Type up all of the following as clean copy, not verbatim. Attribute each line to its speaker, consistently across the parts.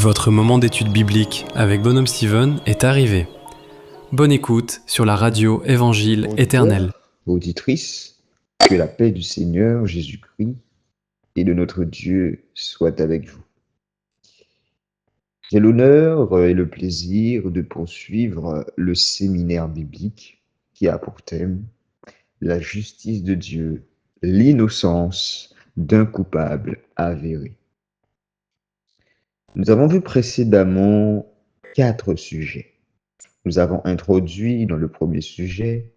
Speaker 1: Votre moment d'étude biblique avec Bonhomme Steven est arrivé. Bonne écoute sur la radio Évangile Éternel.
Speaker 2: Auditrice, que la paix du Seigneur Jésus-Christ et de notre Dieu soit avec vous. J'ai l'honneur et le plaisir de poursuivre le séminaire biblique qui a pour thème la justice de Dieu, l'innocence d'un coupable avéré. Nous avons vu précédemment 4 sujets. Nous avons introduit dans le premier sujet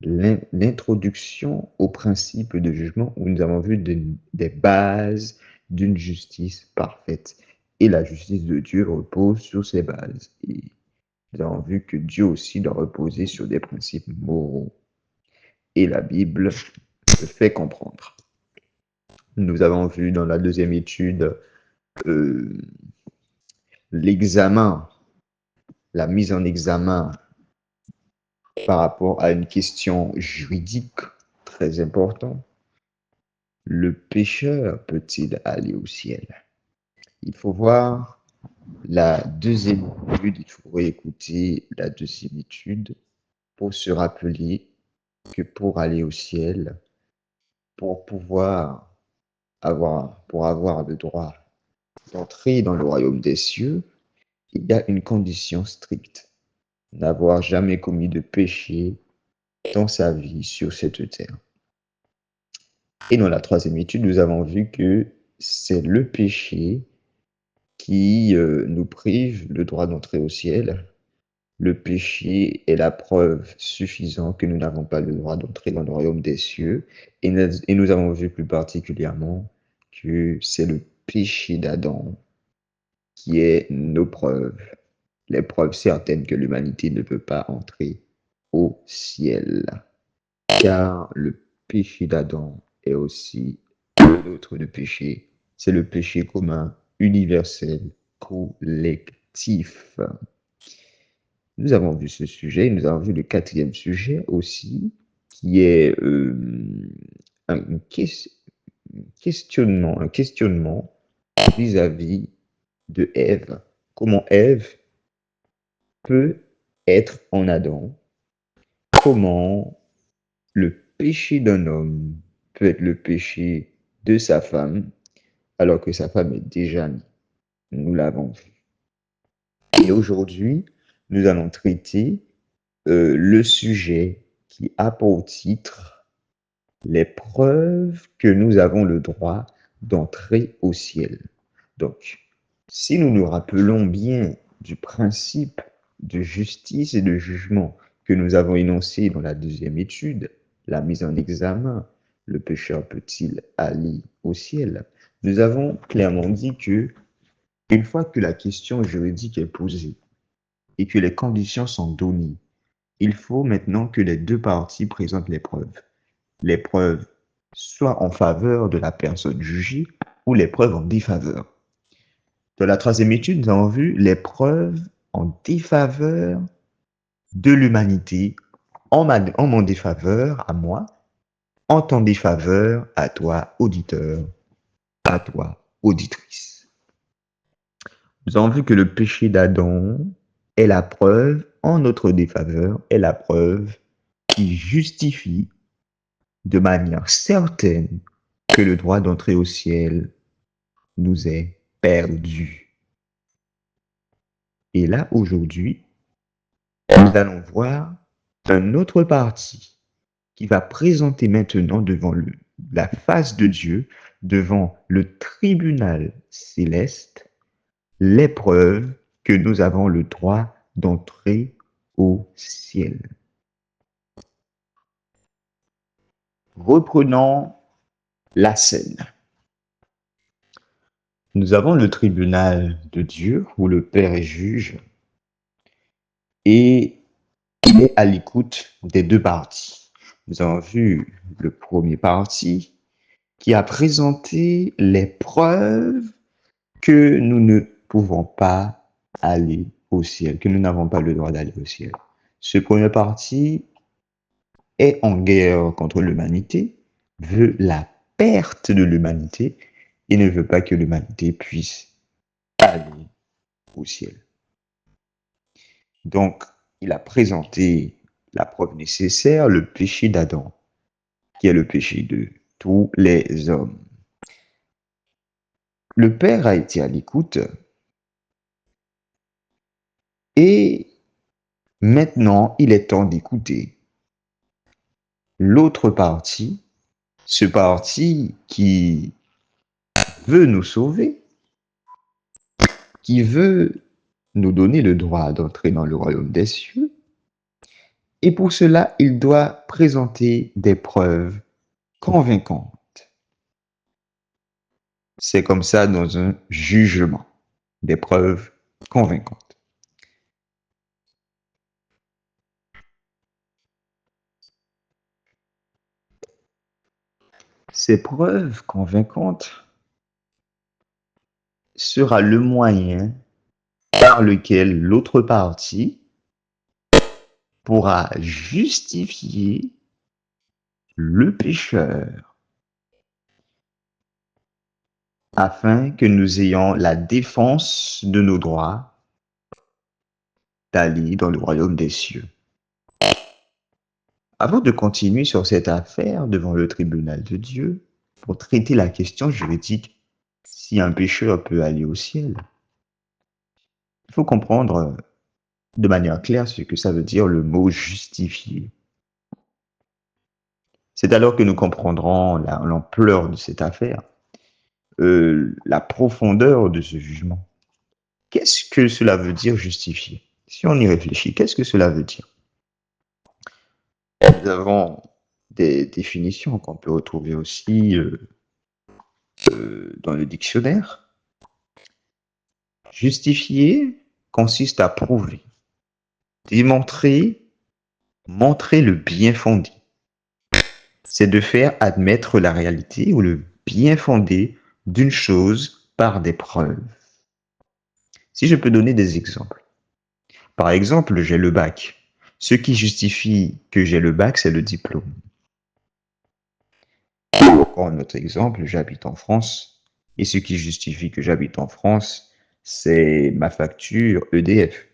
Speaker 2: l'introduction au principe de jugement où nous avons vu des bases d'une justice parfaite. Et la justice de Dieu repose sur ces bases. Et nous avons vu que Dieu aussi doit reposer sur des principes moraux. Et la Bible le fait comprendre. Nous avons vu dans la deuxième étude l'examen, la mise en examen par rapport à une question juridique très importante. Le pécheur peut-il aller au ciel? Il faut voir la deuxième étude, il faut réécouter la deuxième étude pour se rappeler que pour aller au ciel, pour avoir le droit d'entrer dans le royaume des cieux, il y a une condition stricte: n'avoir jamais commis de péché dans sa vie sur cette terre. Et dans la troisième étude, nous avons vu que c'est le péché qui nous prive le droit d'entrer au ciel. Le péché est la preuve suffisante que nous n'avons pas le droit d'entrer dans le royaume des cieux. Et nous avons vu plus particulièrement que c'est le péché d'Adam qui est nos preuves, les preuves certaines que l'humanité ne peut pas entrer au ciel. Car le péché d'Adam est aussi l'autre de péché. C'est le péché commun, universel, collectif. Nous avons vu ce sujet, nous avons vu le quatrième sujet aussi, qui est un questionnement vis-à-vis de Ève. Comment Ève peut être en Adam? Comment le péché d'un homme peut être le péché de sa femme, alors que sa femme est déjà née? Nous l'avons vu. Et aujourd'hui, nous allons traiter le sujet qui a pour titre les preuves que nous avons le droit d'entrer au ciel. Donc, si nous nous rappelons bien du principe de justice et de jugement que nous avons énoncé dans la deuxième étude, la mise en examen, le pécheur peut-il aller au ciel? Nous avons clairement dit que une fois que la question juridique est posée et que les conditions sont données, il faut maintenant que les deux parties présentent les preuves. Les preuves soit en faveur de la personne jugée ou les preuves en défaveur. Dans la troisième étude, nous avons vu les preuves en défaveur de l'humanité, en mon défaveur à moi, en ton défaveur à toi, auditeur, à toi, auditrice. Nous avons vu que le péché d'Adam est la preuve en notre défaveur, est la preuve qui justifie de manière certaine que le droit d'entrer au ciel nous est perdu. Et là, aujourd'hui, nous allons voir un autre parti qui va présenter maintenant devant la face de Dieu, devant le tribunal céleste, les preuves que nous avons le droit d'entrer au ciel. Reprenons la scène. Nous avons le tribunal de Dieu où le Père est juge et il est à l'écoute des deux parties. Nous avons vu le premier parti qui a présenté les preuves que nous ne pouvons pas aller au ciel, que nous n'avons pas le droit d'aller au ciel. Ce premier parti est en guerre contre l'humanité, veut la perte de l'humanité et ne veut pas que l'humanité puisse aller au ciel. Donc, il a présenté la preuve nécessaire, le péché d'Adam, qui est le péché de tous les hommes. Le Père a été à l'écoute et maintenant, il est temps d'écouter l'autre partie, ce parti qui veut nous sauver, qui veut nous donner le droit d'entrer dans le royaume des cieux. Et pour cela, il doit présenter des preuves convaincantes. C'est comme ça dans un jugement, des preuves convaincantes. Ces preuves convaincantes sera le moyen par lequel l'autre partie pourra justifier le pécheur afin que nous ayons la défense de nos droits d'aller dans le royaume des cieux. Avant de continuer sur cette affaire devant le tribunal de Dieu, pour traiter la question juridique si un pécheur peut aller au ciel, il faut comprendre de manière claire ce que ça veut dire le mot justifier. C'est alors que nous comprendrons l'ampleur de cette affaire, la profondeur de ce jugement. Qu'est-ce que cela veut dire justifier? Si on y réfléchit, qu'est-ce que cela veut dire? Nous avons des définitions qu'on peut retrouver aussi dans le dictionnaire. Justifier consiste à prouver, démontrer, montrer le bien fondé. C'est de faire admettre la réalité ou le bien fondé d'une chose par des preuves. Si je peux donner des exemples. Par exemple, j'ai le bac. Ce qui justifie que j'ai le bac, c'est le diplôme. Encore un autre exemple, j'habite en France. Et ce qui justifie que j'habite en France, c'est ma facture EDF.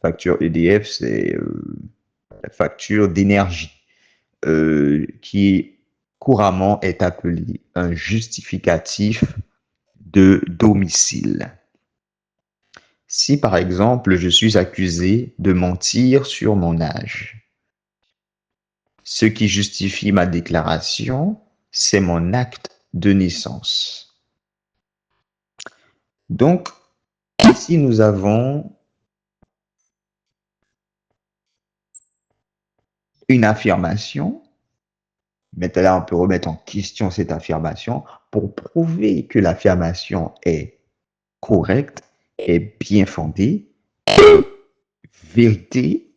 Speaker 2: Facture EDF, c'est la facture d'énergie, qui couramment est appelée un justificatif de domicile. Si par exemple je suis accusé de mentir sur mon âge, ce qui justifie ma déclaration, c'est mon acte de naissance. Donc, ici nous avons une affirmation. Maintenant, on peut remettre en question cette affirmation pour prouver que l'affirmation est correcte, est bien fondée, est vérité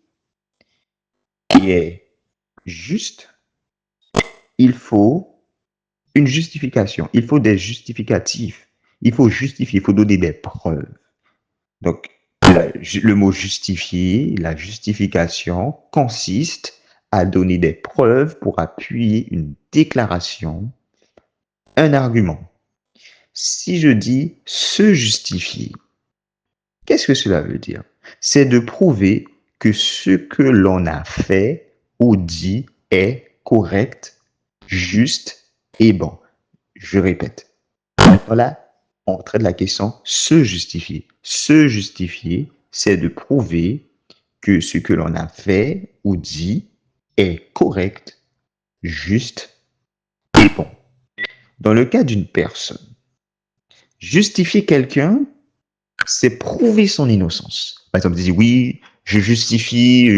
Speaker 2: et est juste. Il faut une justification, il faut des justificatifs, il faut justifier, il faut donner des preuves. Donc, le mot justifier, la justification consiste à donner des preuves pour appuyer une déclaration, un argument. Si je dis se justifier, qu'est-ce que cela veut dire? C'est de prouver que ce que l'on a fait ou dit est correct, juste et bon. Je répète. Voilà, on traite la question se justifier. Se justifier, c'est de prouver que ce que l'on a fait ou dit est correct, juste et bon. Dans le cas d'une personne, justifier quelqu'un, c'est prouver son innocence. Par exemple, dire oui, je justifie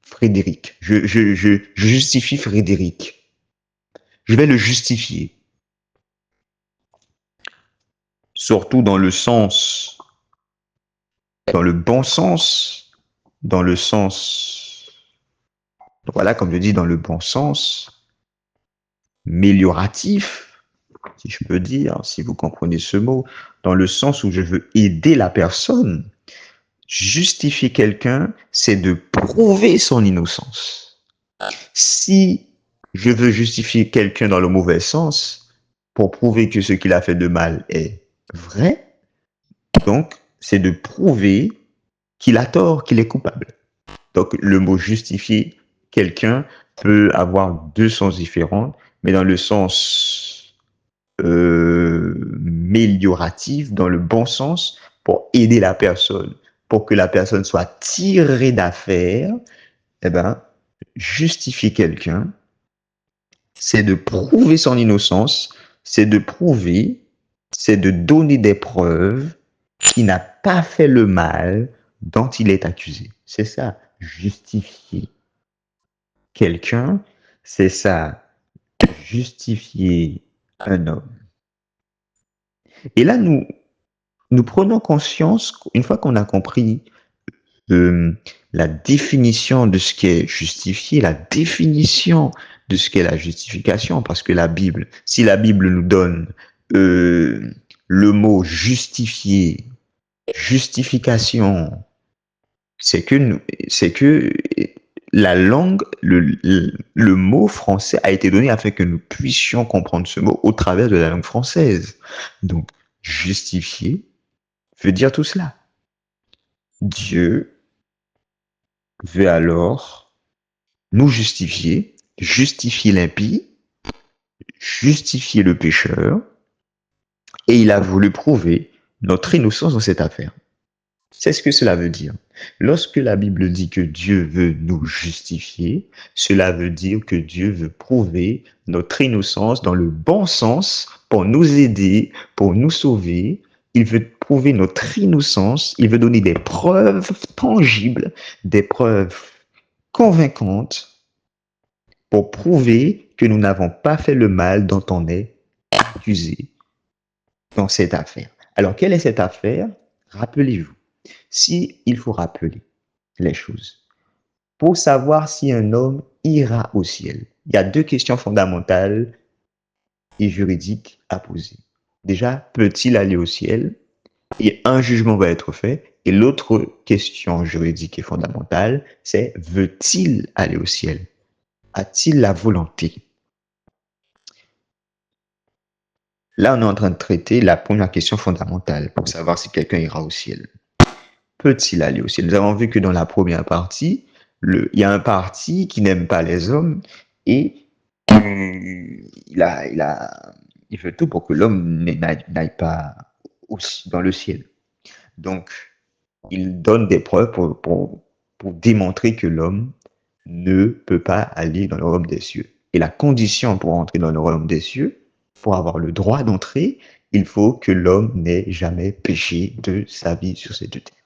Speaker 2: Frédéric. Je justifie Frédéric. Je vais le justifier. Surtout dans le sens, dans le bon sens, dans le sens, voilà, comme je dis, dans le bon sens, amélioratif, si je peux dire, si vous comprenez ce mot, dans le sens où je veux aider la personne. Justifier quelqu'un, c'est de prouver son innocence. Si je veux justifier quelqu'un dans le mauvais sens, pour prouver que ce qu'il a fait de mal est vrai. Donc, c'est de prouver qu'il a tort, qu'il est coupable. Donc, le mot justifier quelqu'un peut avoir deux sens différents, mais dans le sens mélioratif, dans le bon sens, pour aider la personne, pour que la personne soit tirée d'affaire, eh ben, justifier quelqu'un, c'est de prouver son innocence, c'est de prouver, c'est de donner des preuves qu'il n'a pas fait le mal dont il est accusé. C'est ça, justifier quelqu'un, c'est ça, justifier un homme. Et là, nous prenons conscience, une fois qu'on a compris euh, la définition de ce qui est justifié, la définition de ce qu'est la justification, parce que la Bible, si la Bible nous donne le mot justifier, justification, c'est que la langue, le mot français a été donné afin que nous puissions comprendre ce mot au travers de la langue française. Donc, justifier veut dire tout cela. Dieu veut alors nous justifier, justifier l'impie, justifier le pécheur, et il a voulu prouver notre innocence dans cette affaire. C'est ce que cela veut dire. Lorsque la Bible dit que Dieu veut nous justifier, cela veut dire que Dieu veut prouver notre innocence dans le bon sens pour nous aider, pour nous sauver. Il veut prouver notre innocence, il veut donner des preuves tangibles, des preuves convaincantes pour prouver que nous n'avons pas fait le mal dont on est accusé dans cette affaire. Alors, quelle est cette affaire? Rappelez-vous, si il faut rappeler les choses, pour savoir si un homme ira au ciel, il y a deux questions fondamentales et juridiques à poser. Déjà, peut-il aller au ciel? Et un jugement va être fait. Et l'autre question juridique et fondamentale, c'est veut-il aller au ciel? A-t-il la volonté? Là, on est en train de traiter la première question fondamentale pour savoir si quelqu'un ira au ciel. Peut-il aller au ciel? Nous avons vu que dans la première partie, il y a un parti qui n'aime pas les hommes et il fait tout pour que l'homme n'aille pas dans le ciel. Donc, il donne des preuves pour démontrer que l'homme ne peut pas aller dans le royaume des cieux. Et la condition pour entrer dans le royaume des cieux, pour avoir le droit d'entrer, il faut que l'homme n'ait jamais péché de sa vie sur cette terre.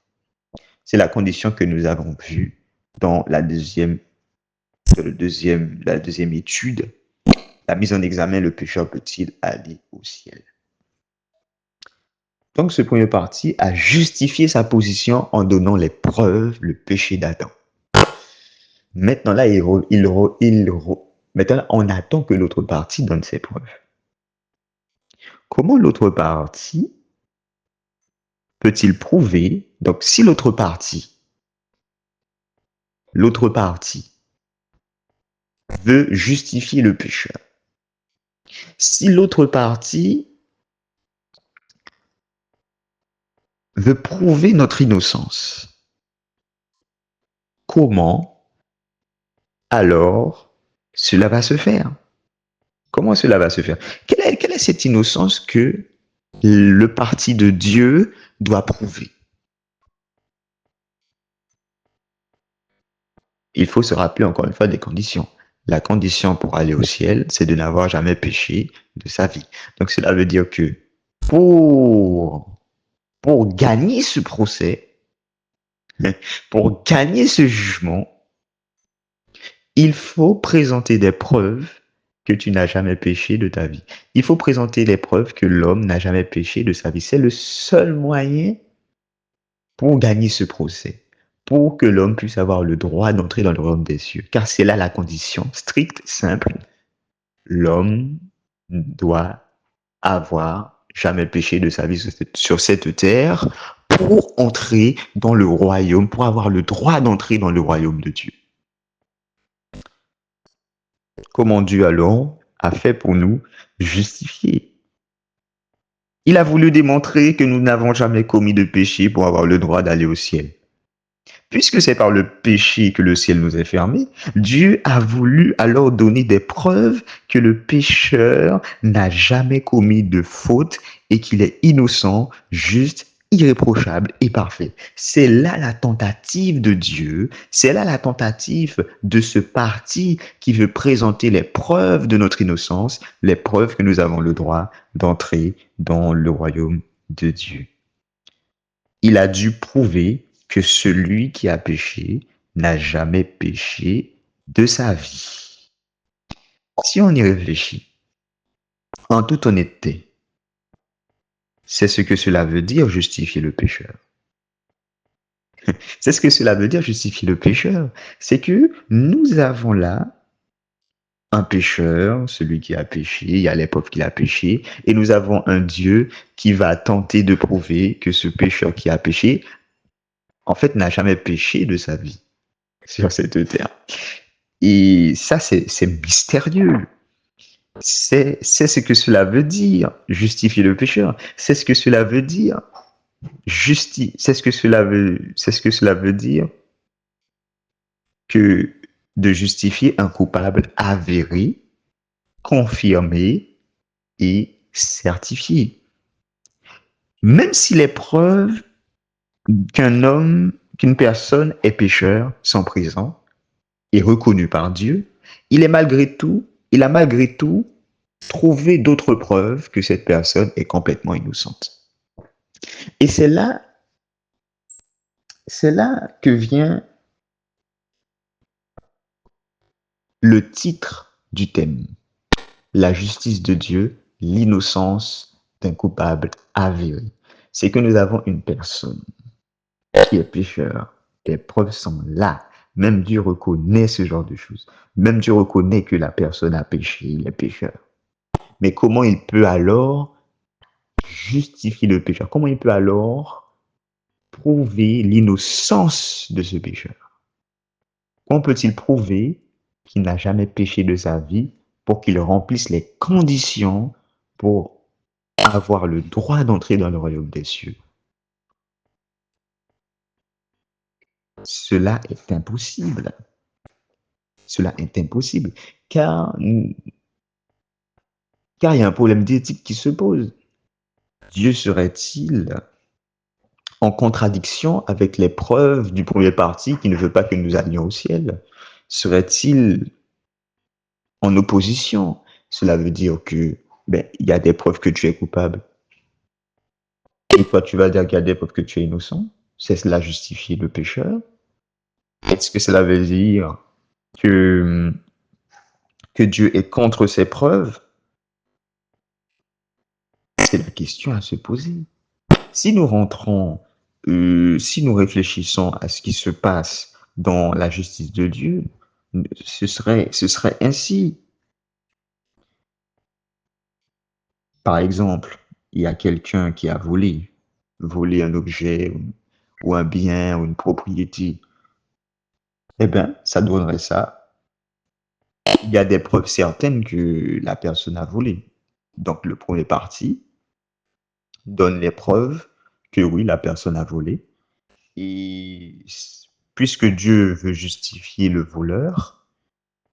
Speaker 2: C'est la condition que nous avons vue dans la deuxième étude. La mise en examen, le pécheur peut-il aller au ciel? Donc, ce premier parti a justifié sa position en donnant les preuves, le péché d'Adam. Maintenant, là, maintenant, on attend que l'autre partie donne ses preuves. Comment l'autre partie peut-il prouver? Donc, si l'autre partie veut justifier le pécheur, si l'autre partie veut prouver notre innocence, comment alors cela va se faire? Comment cela va se faire? Quelle est cette innocence que le parti de Dieu doit prouver? Il faut se rappeler encore une fois des conditions. La condition pour aller au ciel, c'est de n'avoir jamais péché de sa vie. Donc cela veut dire que pour gagner ce procès, pour gagner ce jugement, il faut présenter des preuves que tu n'as jamais péché de ta vie. Il faut présenter les preuves que l'homme n'a jamais péché de sa vie. C'est le seul moyen pour gagner ce procès, pour que l'homme puisse avoir le droit d'entrer dans le royaume des cieux. Car c'est là la condition stricte, simple. L'homme doit avoir jamais péché de sa vie sur cette terre pour entrer dans le royaume, pour avoir le droit d'entrer dans le royaume de Dieu. Comment Dieu alors a fait pour nous justifier? Il a voulu démontrer que nous n'avons jamais commis de péché pour avoir le droit d'aller au ciel. Puisque c'est par le péché que le ciel nous est fermé, Dieu a voulu alors donner des preuves que le pécheur n'a jamais commis de faute et qu'il est innocent, juste, irréprochable et parfait. C'est là la tentative de Dieu, c'est là la tentative de ce parti qui veut présenter les preuves de notre innocence, les preuves que nous avons le droit d'entrer dans le royaume de Dieu. Il a dû prouver que celui qui a péché n'a jamais péché de sa vie. Si on y réfléchit, en toute honnêteté, c'est ce que cela veut dire justifier le pécheur. C'est ce que cela veut dire justifier le pécheur. C'est que nous avons là un pécheur, celui qui a péché, il y a l'épreuve qu'il a péché, et nous avons un Dieu qui va tenter de prouver que ce pécheur qui a péché, en fait, n'a jamais péché de sa vie sur cette terre. Et ça, c'est mystérieux. C'est ce que cela veut dire, justifier le pécheur. C'est ce que cela veut dire, c'est ce que cela veut dire que de justifier un coupable avéré, confirmé et certifié. Même si les preuves qu'une personne est pécheur sont présentes et reconnues par Dieu, il a malgré tout trouvé d'autres preuves que cette personne est complètement innocente. Et c'est là que vient le titre du thème. La justice de Dieu, l'innocence d'un coupable avéré. C'est que nous avons une personne qui est pécheur. Les preuves sont là. Même Dieu reconnaît ce genre de choses. Même Dieu reconnaît que la personne a péché, il est pécheur. Mais comment il peut alors justifier le pécheur? Comment il peut alors prouver l'innocence de ce pécheur? Comment peut-il prouver qu'il n'a jamais péché de sa vie pour qu'il remplisse les conditions pour avoir le droit d'entrer dans le royaume des cieux? Cela est impossible. Cela est impossible, car il y a un problème d'éthique qui se pose. Dieu serait-il en contradiction avec les preuves du premier parti qui ne veut pas que nous allions au ciel? Serait-il en opposition? Cela veut dire que il y a des preuves que tu es coupable. Et toi, tu vas dire qu'il y a des preuves que tu es innocent. C'est cela justifier le pécheur? Est-ce que cela veut dire que Dieu est contre ces preuves? C'est la question à se poser. Si nous rentrons, si nous réfléchissons à ce qui se passe dans la justice de Dieu, ce serait ainsi. Par exemple, il y a quelqu'un qui a volé un objet ou un bien ou une propriété. Eh bien, ça donnerait ça. Il y a des preuves certaines que la personne a volé. Donc, le premier parti donne les preuves que oui, la personne a volé. Et puisque Dieu veut justifier le voleur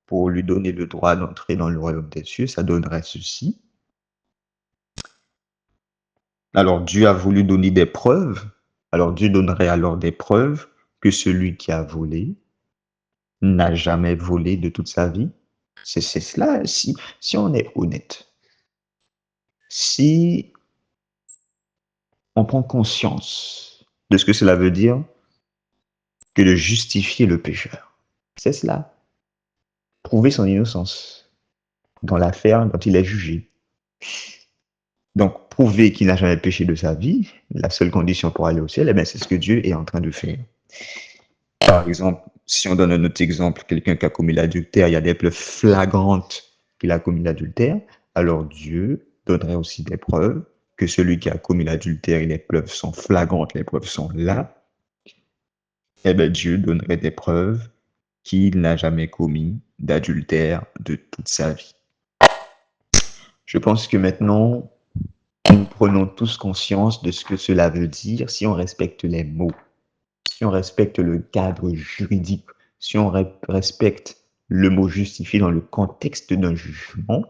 Speaker 2: pour lui donner le droit d'entrer dans le royaume des cieux, ça donnerait ceci. Alors Dieu a voulu donner des preuves. Alors Dieu donnerait alors des preuves que celui qui a volé n'a jamais volé de toute sa vie. C'est cela, si on est honnête. Si on prend conscience de ce que cela veut dire que de justifier le pécheur. C'est cela. Prouver son innocence dans l'affaire dont il est jugé. Donc, prouver qu'il n'a jamais péché de sa vie, la seule condition pour aller au ciel, c'est ce que Dieu est en train de faire. Par exemple, si on donne un autre exemple, quelqu'un qui a commis l'adultère, il y a des preuves flagrantes qu'il a commis l'adultère, alors Dieu donnerait aussi des preuves que celui qui a commis l'adultère, les preuves sont flagrantes, les preuves sont là. Dieu donnerait des preuves qu'il n'a jamais commis d'adultère de toute sa vie. Je pense que maintenant, nous prenons tous conscience de ce que cela veut dire si on respecte les mots, si on respecte le cadre juridique, si on respecte le mot justifié dans le contexte d'un jugement.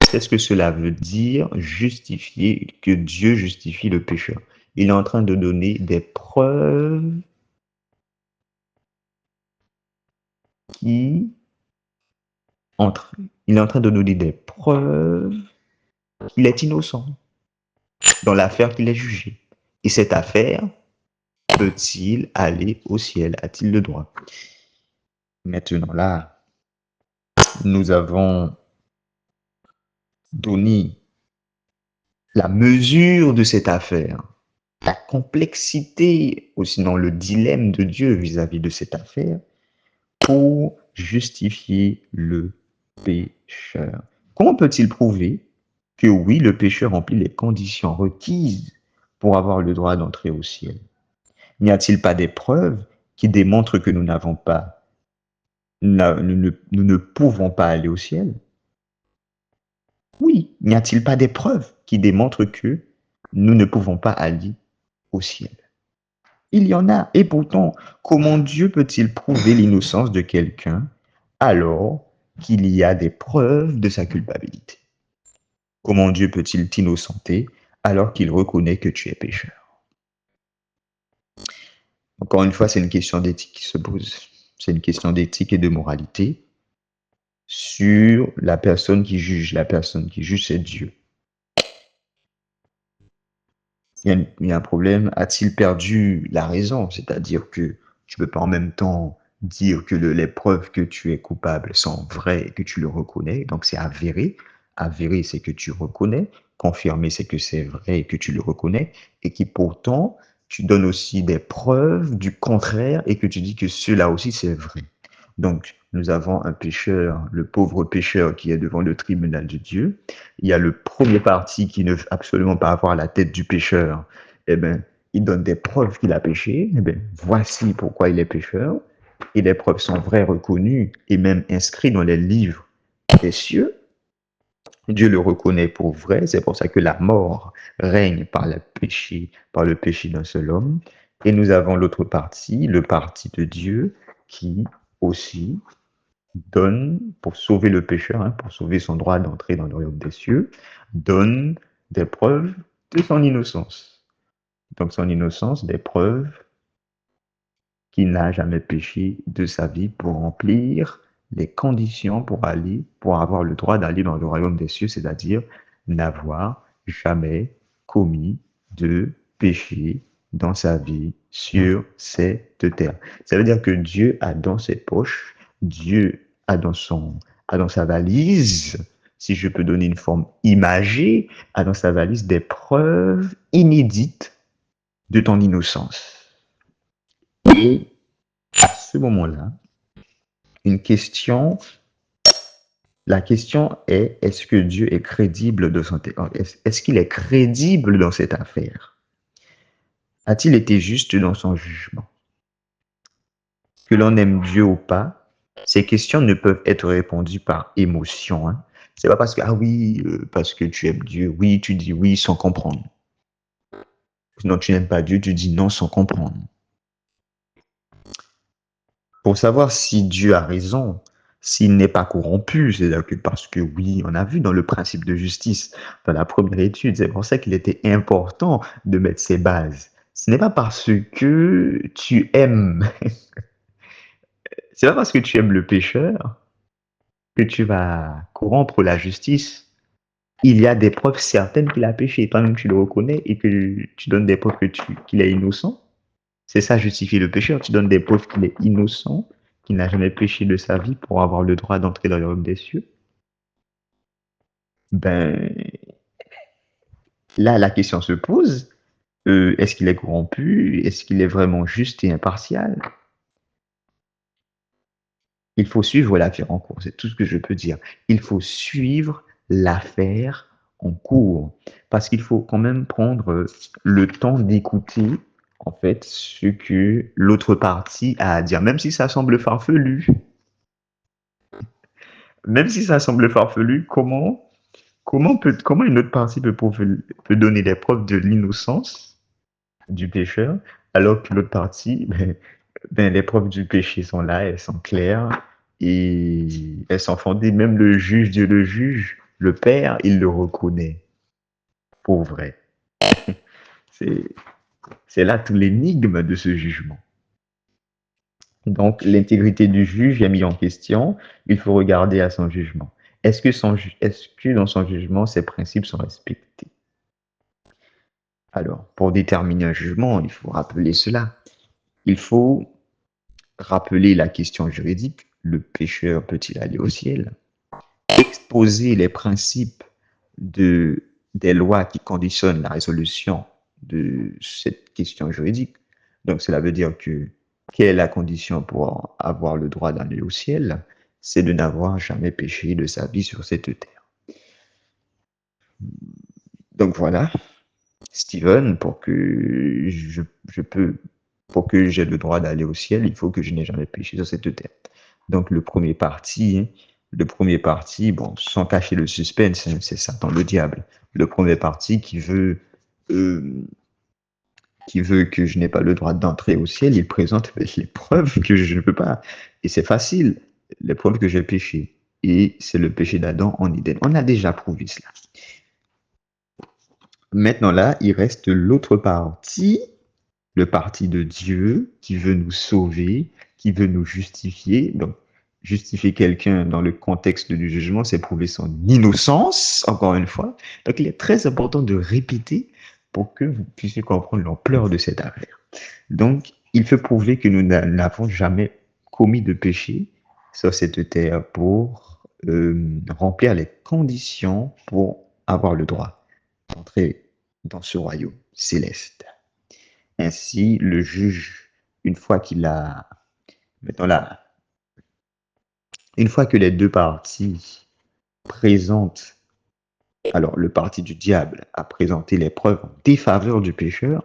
Speaker 2: Qu'est-ce que cela veut dire justifier, que Dieu justifie le pécheur? Il est en train de donner des preuves qui il est en train de donner des preuves qu'il est innocent dans l'affaire qu'il est jugé. Et cette affaire, peut-il aller au ciel? A-t-il le droit? Maintenant là, nous avons donné la mesure de cette affaire, la complexité, ou sinon le dilemme de Dieu vis-à-vis de cette affaire, pour justifier le pécheur. Comment peut-il prouver que oui, le pécheur remplit les conditions requises pour avoir le droit d'entrer au ciel? N'y a-t-il pas des preuves qui démontrent que nous ne pouvons pas aller au ciel? Oui, n'y a-t-il pas des preuves qui démontrent que nous ne pouvons pas aller au ciel? Il y en a. Et pourtant, comment Dieu peut-il prouver l'innocence de quelqu'un alors qu'il y a des preuves de sa culpabilité? Comment Dieu peut-il t'innocenter alors qu'il reconnaît que tu es pécheur? Encore une fois, c'est une question d'éthique qui se pose. C'est une question d'éthique et de moralité sur la personne qui juge. La personne qui juge, c'est Dieu. Il y a un problème. A-t-il perdu la raison? C'est-à-dire que tu ne peux pas en même temps dire que les preuves que tu es coupable sont vraies et que tu le reconnais. Donc, c'est avéré. Avéré, c'est que tu reconnais. Confirmé, c'est que c'est vrai et que tu le reconnais. Et qui pourtant, tu donnes aussi des preuves du contraire et que tu dis que cela aussi, c'est vrai. Donc, nous avons un pécheur, le pauvre pécheur qui est devant le tribunal de Dieu. Il y a le premier parti qui ne veut absolument pas avoir la tête du pécheur. Eh bien, il donne des preuves qu'il a péché. Eh bien, voici pourquoi il est pécheur. Et les preuves sont vraies, reconnues et même inscrites dans les livres des cieux. Dieu le reconnaît pour vrai. C'est pour ça que la mort règne par le péché d'un seul homme. Et nous avons l'autre parti, le parti de Dieu, qui aussi donne, pour sauver le pécheur, pour sauver son droit d'entrer dans le royaume des cieux, donne des preuves de son innocence. Donc son innocence, des preuves qu'il n'a jamais péché de sa vie pour remplir les conditions pour avoir le droit d'aller dans le royaume des cieux, c'est-à-dire n'avoir jamais commis de péché dans sa vie sur cette terre. Ça veut dire que Dieu a dans ses poches, Dieu a dans sa valise, si je peux donner une forme imagée, a dans sa valise des preuves inédites de ton innocence. Et à ce moment-là, la question est, est-ce que Dieu est crédible est-ce qu'il est crédible dans cette affaire? A-t-il été juste dans son jugement? Que l'on aime Dieu ou pas, ces questions ne peuvent être répondues par émotion. C'est pas parce que, parce que tu aimes Dieu, oui, tu dis oui sans comprendre. Sinon, tu n'aimes pas Dieu, tu dis non sans comprendre. Pour savoir si Dieu a raison, s'il n'est pas corrompu, c'est-à-dire que parce que oui, on a vu dans le principe de justice, dans la première étude, c'est pour ça qu'il était important de mettre ces bases. Ce n'est pas parce que tu aimes, c'est pas parce que tu aimes le pécheur que tu vas corrompre la justice. Il y a des preuves certaines qu'il a péché, toi-même tu le reconnais et que tu donnes des preuves qu'il est innocent. C'est ça justifier le pécheur. Tu donnes des preuves qu'il est innocent, qu'il n'a jamais péché de sa vie pour avoir le droit d'entrer dans le royaume des cieux. Ben, là, la question se pose, est-ce qu'il est corrompu? Est-ce qu'il est vraiment juste et impartial? Il faut suivre l'affaire en cours, c'est tout ce que je peux dire. Il faut suivre l'affaire en cours, parce qu'il faut quand même prendre le temps d'écouter en fait ce que l'autre partie a à dire, même si ça semble farfelu. Même si ça semble farfelu, comment comment une autre partie peut donner des preuves de l'innocence du pécheur, alors que l'autre partie, les preuves du péché sont là, elles sont claires et elles sont fondées. Même le juge, Dieu le juge, le Père, il le reconnaît pour vrai. C'est, c'est là tout l'énigme de ce jugement. Donc, l'intégrité du juge est mise en question. Il faut regarder à son jugement. Est-ce que dans son jugement, ses principes sont respectés? Alors, pour déterminer un jugement, il faut rappeler cela. Il faut rappeler la question juridique. Le pécheur peut-il aller au ciel? Exposer les principes des lois qui conditionnent la résolution de cette question juridique. Donc, cela veut dire que quelle est la condition pour avoir le droit d'aller au ciel? C'est de n'avoir jamais péché de sa vie sur cette terre. Donc voilà, Steven, pour que j'ai le droit d'aller au ciel, il faut que je n'ai jamais péché sur cette terre. Donc le premier parti, bon, sans cacher le suspense, c'est Satan le diable. Le premier parti euh, qui veut que je n'ai pas le droit d'entrer au ciel, il présente les preuves que je ne peux pas. Et c'est facile, les preuves que j'ai péché. Et c'est le péché d'Adam en Éden. On a déjà prouvé cela. Maintenant là, il reste l'autre parti, le parti de Dieu qui veut nous sauver, qui veut nous justifier. Donc, justifier quelqu'un dans le contexte du jugement, c'est prouver son innocence, encore une fois. Donc, il est très important de répéter pour que vous puissiez comprendre l'ampleur de cette affaire. Donc, il faut prouver que nous n'avons jamais commis de péché sur cette terre pour remplir les conditions pour avoir le droit d'entrer dans ce royaume céleste. Ainsi, le juge, une fois qu'il a, mettons là, une fois que les deux parties présentent, alors le parti du diable a présenté les preuves en défaveur du pécheur,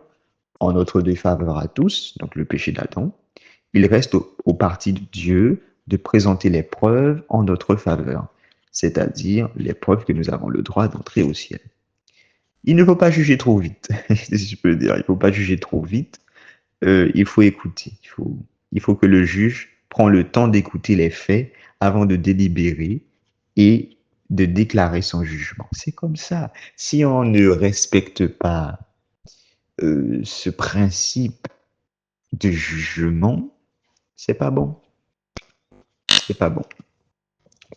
Speaker 2: en notre défaveur à tous, donc le péché d'Adam, il reste au parti de Dieu de présenter les preuves en notre faveur, c'est-à-dire les preuves que nous avons le droit d'entrer au ciel. Il ne faut pas juger trop vite, si je peux dire, il ne faut pas juger trop vite, il faut écouter. Il faut que le juge prenne le temps d'écouter les faits avant de délibérer et de déclarer son jugement. C'est comme ça. Si on ne respecte pas ce principe de jugement, c'est pas bon. C'est pas bon.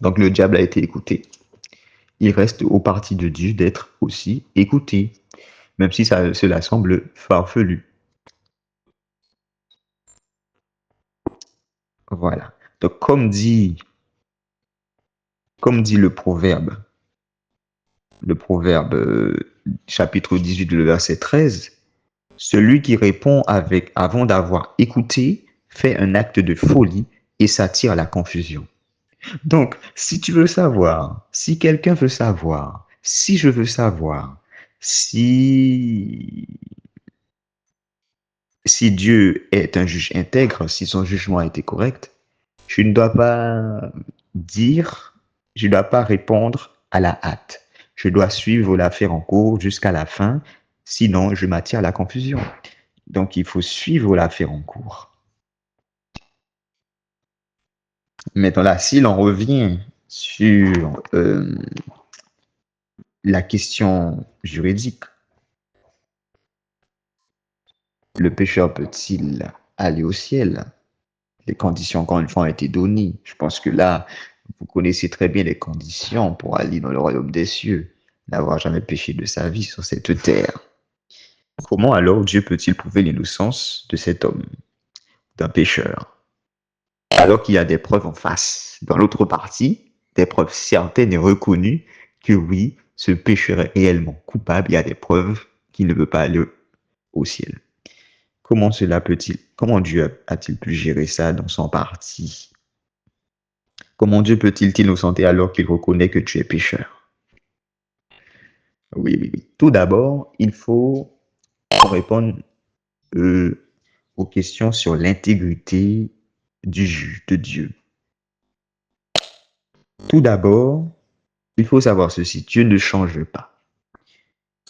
Speaker 2: Donc le diable a été écouté. Il reste au parti de Dieu d'être aussi écouté, même si cela semble farfelu. Voilà. Donc comme dit le proverbe chapitre 18, le verset 13, celui qui répond avant d'avoir écouté fait un acte de folie et s'attire à la confusion. Donc, si tu veux savoir, si quelqu'un veut savoir, si je veux savoir, si, si Dieu est un juge intègre, si son jugement a été correct, je ne dois pas dire, je ne dois pas répondre à la hâte. Je dois suivre l'affaire en cours jusqu'à la fin, sinon je m'attire à la confusion. Donc il faut suivre l'affaire en cours. Maintenant là, si l'on revient sur la question juridique, le pécheur peut-il aller au ciel? Les conditions, encore une fois, ont été données. Je pense que là, vous connaissez très bien les conditions pour aller dans le royaume des cieux, n'avoir jamais péché de sa vie sur cette terre. Comment alors Dieu peut-il prouver l'innocence de cet homme, d'un pécheur, alors qu'il y a des preuves en face, dans l'autre partie, des preuves certaines et reconnues que oui, ce pécheur est réellement coupable, il y a des preuves qu'il ne peut pas aller au ciel. Comment Dieu a-t-il pu gérer ça dans son parti? Comment Dieu peut-il t'innocenter alors qu'il reconnaît que tu es pécheur? Oui, oui, oui. Tout d'abord, il faut répondre aux questions sur l'intégrité du juge, de Dieu. Tout d'abord, Il faut savoir ceci, Dieu ne change pas.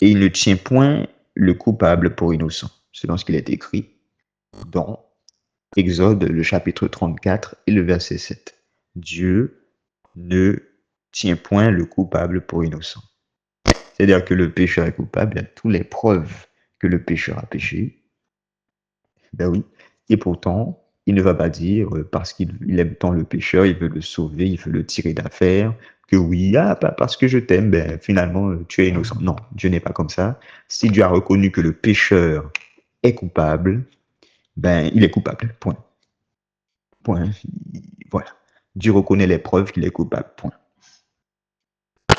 Speaker 2: Et il ne tient point le coupable pour innocent, selon ce qu'il est écrit dans Exode, le chapitre 34 et le verset 7. Dieu ne tient point le coupable pour innocent. C'est-à-dire que le pécheur est coupable, il y a toutes les preuves que le pécheur a péché. Ben oui. Et pourtant, il ne va pas dire, parce qu'il aime tant le pécheur, il veut le sauver, il veut le tirer d'affaire, que oui, parce que je t'aime, ben finalement, tu es innocent. Non, Dieu n'est pas comme ça. Si Dieu a reconnu que le pécheur est coupable, ben il est coupable. Point. Point. Voilà. Dieu reconnaît les preuves qu'il est coupable. Point.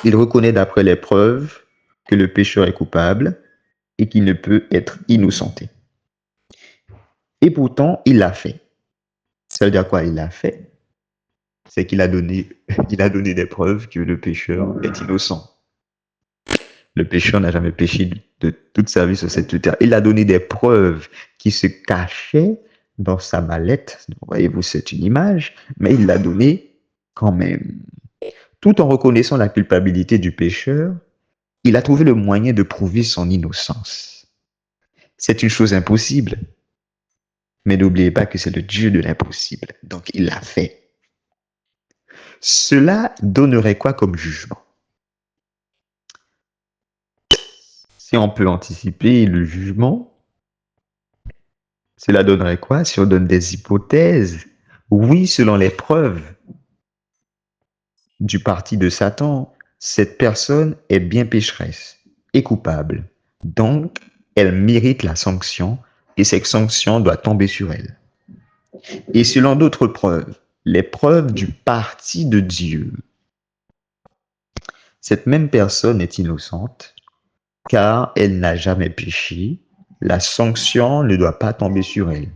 Speaker 2: Il reconnaît d'après les preuves que le pécheur est coupable et qu'il ne peut être innocenté. Et pourtant, il l'a fait. Ça veut dire quoi? Il l'a fait. C'est qu'il a donné, il a donné des preuves que le pécheur est innocent. Le pécheur n'a jamais péché de toute sa vie sur cette terre. Il a donné des preuves qui se cachaient dans sa mallette. Voyez-vous, c'est une image, mais il l'a donné quand même. Tout en reconnaissant la culpabilité du pécheur, il a trouvé le moyen de prouver son innocence. C'est une chose impossible, mais n'oubliez pas que c'est le Dieu de l'impossible. Donc, il l'a fait. Cela donnerait quoi comme jugement? Si on peut anticiper le jugement, cela donnerait quoi? Si on donne des hypothèses, oui, selon les preuves du parti de Satan, cette personne est bien pécheresse et coupable. Donc, elle mérite la sanction et cette sanction doit tomber sur elle. Et selon d'autres preuves, les preuves du parti de Dieu, cette même personne est innocente car elle n'a jamais péché. La sanction ne doit pas tomber sur elle.